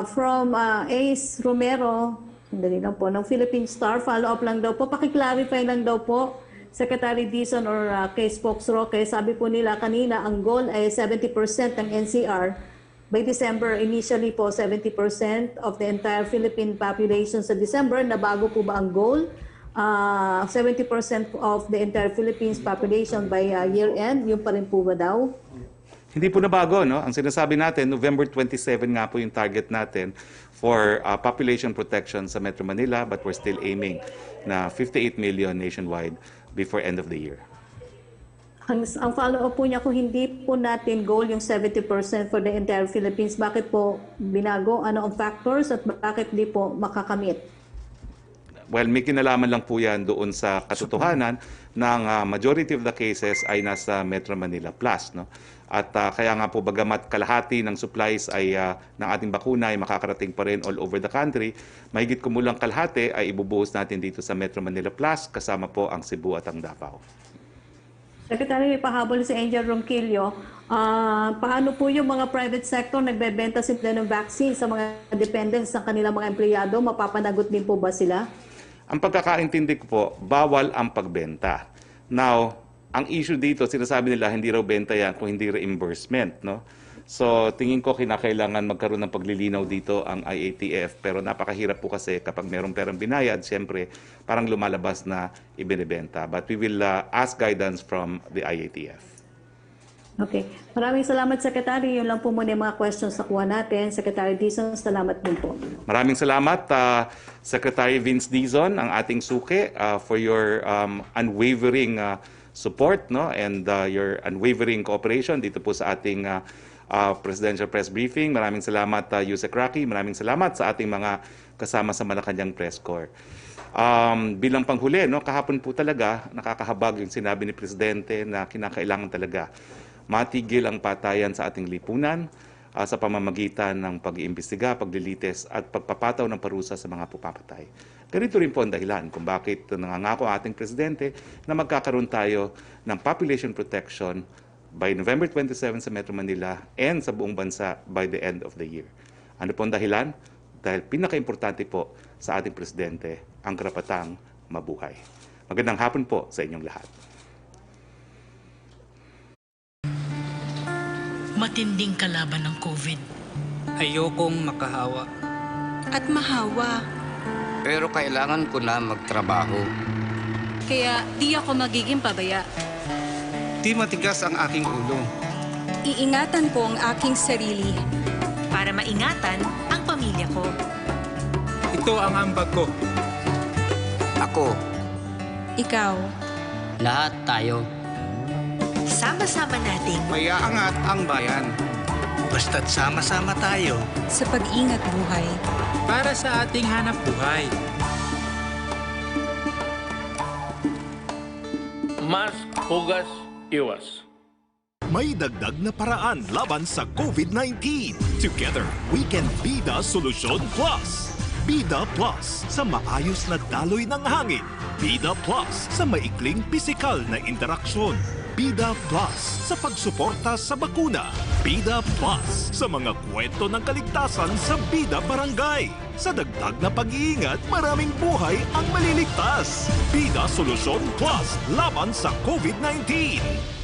From Ace Romero, hindi lang po, ng Philippine Star, follow-up lang daw po. Pakiclarify lang daw po, Secretary Dizon or kay Spokes Roque, sabi po nila kanina, ang goal ay 70% ng NCR. By December, initially po, 70% of the entire Philippine population sa December. Nabago po ba ang goal? 70% of the entire Philippines population by year-end, yun pa rin po ba daw? Hindi po nabago, no? Ang sinasabi natin, November 27 nga po yung target natin for population protection sa Metro Manila, but we're still aiming na 58 million nationwide before end of the year. Ang follow-up po niya, kung hindi po natin goal yung 70% for the entire Philippines, bakit po binago? Ano ang factors at bakit di po makakamit? Well, may kinalaman lang po yan doon sa katotohanan ng majority of the cases ay nasa Metro Manila Plus. No? At kaya nga po bagamat kalahati ng supplies ay ng ating bakuna ay makakarating pa rin all over the country, mahigit kumulang kalahati ay ibubuhos natin dito sa Metro Manila Plus kasama po ang Cebu at ang Davao. Secretary, may pahabol si Angel Ronquillo. Paano po yung mga private sector nagbebenta sila ng vaccine sa mga dependents ng kanilang mga empleyado? Mapapanagot din po ba sila? Ang pagkakaintindi ko po, bawal ang pagbenta. Now, ang issue dito, sinasabi nila hindi raw benta yan kung hindi reimbursement. No? So, tingin ko kinakailangan magkaroon ng paglilinaw dito ang IATF. Pero napakahirap po kasi kapag mayroong perang binayad, siyempre parang lumalabas na ibinibenta. But we will ask guidance from the IATF. Okay. Maraming salamat, Secretary. Yun lang po muna yung mga questions na kuha natin. Secretary Dizon, salamat din po. Maraming salamat, Secretary Vince Dizon, ang ating suki, for your unwavering support, no, and your unwavering cooperation dito po sa ating Presidential Press Briefing. Maraming salamat, Yusek Roque. Maraming salamat sa ating mga kasama sa Malacanang Press Corps. Bilang panghuli, no, kahapon po talaga nakakahabag yung sinabi ni Presidente na kinakailangan talaga matigil ang patayan sa ating lipunan sa pamamagitan ng pag-iimbestiga, paglilitis at pagpapataw ng parusa sa mga pupapatay. Ganito rin po ang dahilan kung bakit nangangako ating Presidente na magkakaroon tayo ng population protection by November 27 sa Metro Manila and sa buong bansa by the end of the year. Ano po ang dahilan? Dahil pinaka-importante po sa ating Presidente ang karapatang mabuhay. Magandang hapon po sa inyong lahat. Matinding kalaban ng COVID. Ayokong makahawa. At mahawa. Pero kailangan ko na magtrabaho. Kaya di ako magiging pabaya. Di matigas ang aking ulo. Iingatan ko ang aking sarili. Para maingatan ang pamilya ko. Ito ang ambag ko. Ako. Ikaw. Lahat tayo. Sama-sama nating Mayaangat ang bayan. Basta't sama-sama tayo. Sa pag-ingat buhay. Para sa ating hanap buhay. Mask, hugas, iwas. may dagdag na paraan laban sa COVID-19. Together, we can be the Solusyon Plus. Bida Plus sa maayos na daloy ng hangin. Bida Plus sa maikling pisikal na interaksyon. Bida Plus sa pagsuporta sa bakuna. Bida Plus sa mga kwento ng kaligtasan sa Bida Barangay. Sa dagdag na pag-iingat, maraming buhay ang maliligtas. Bida Solusyon Plus laban sa COVID-19.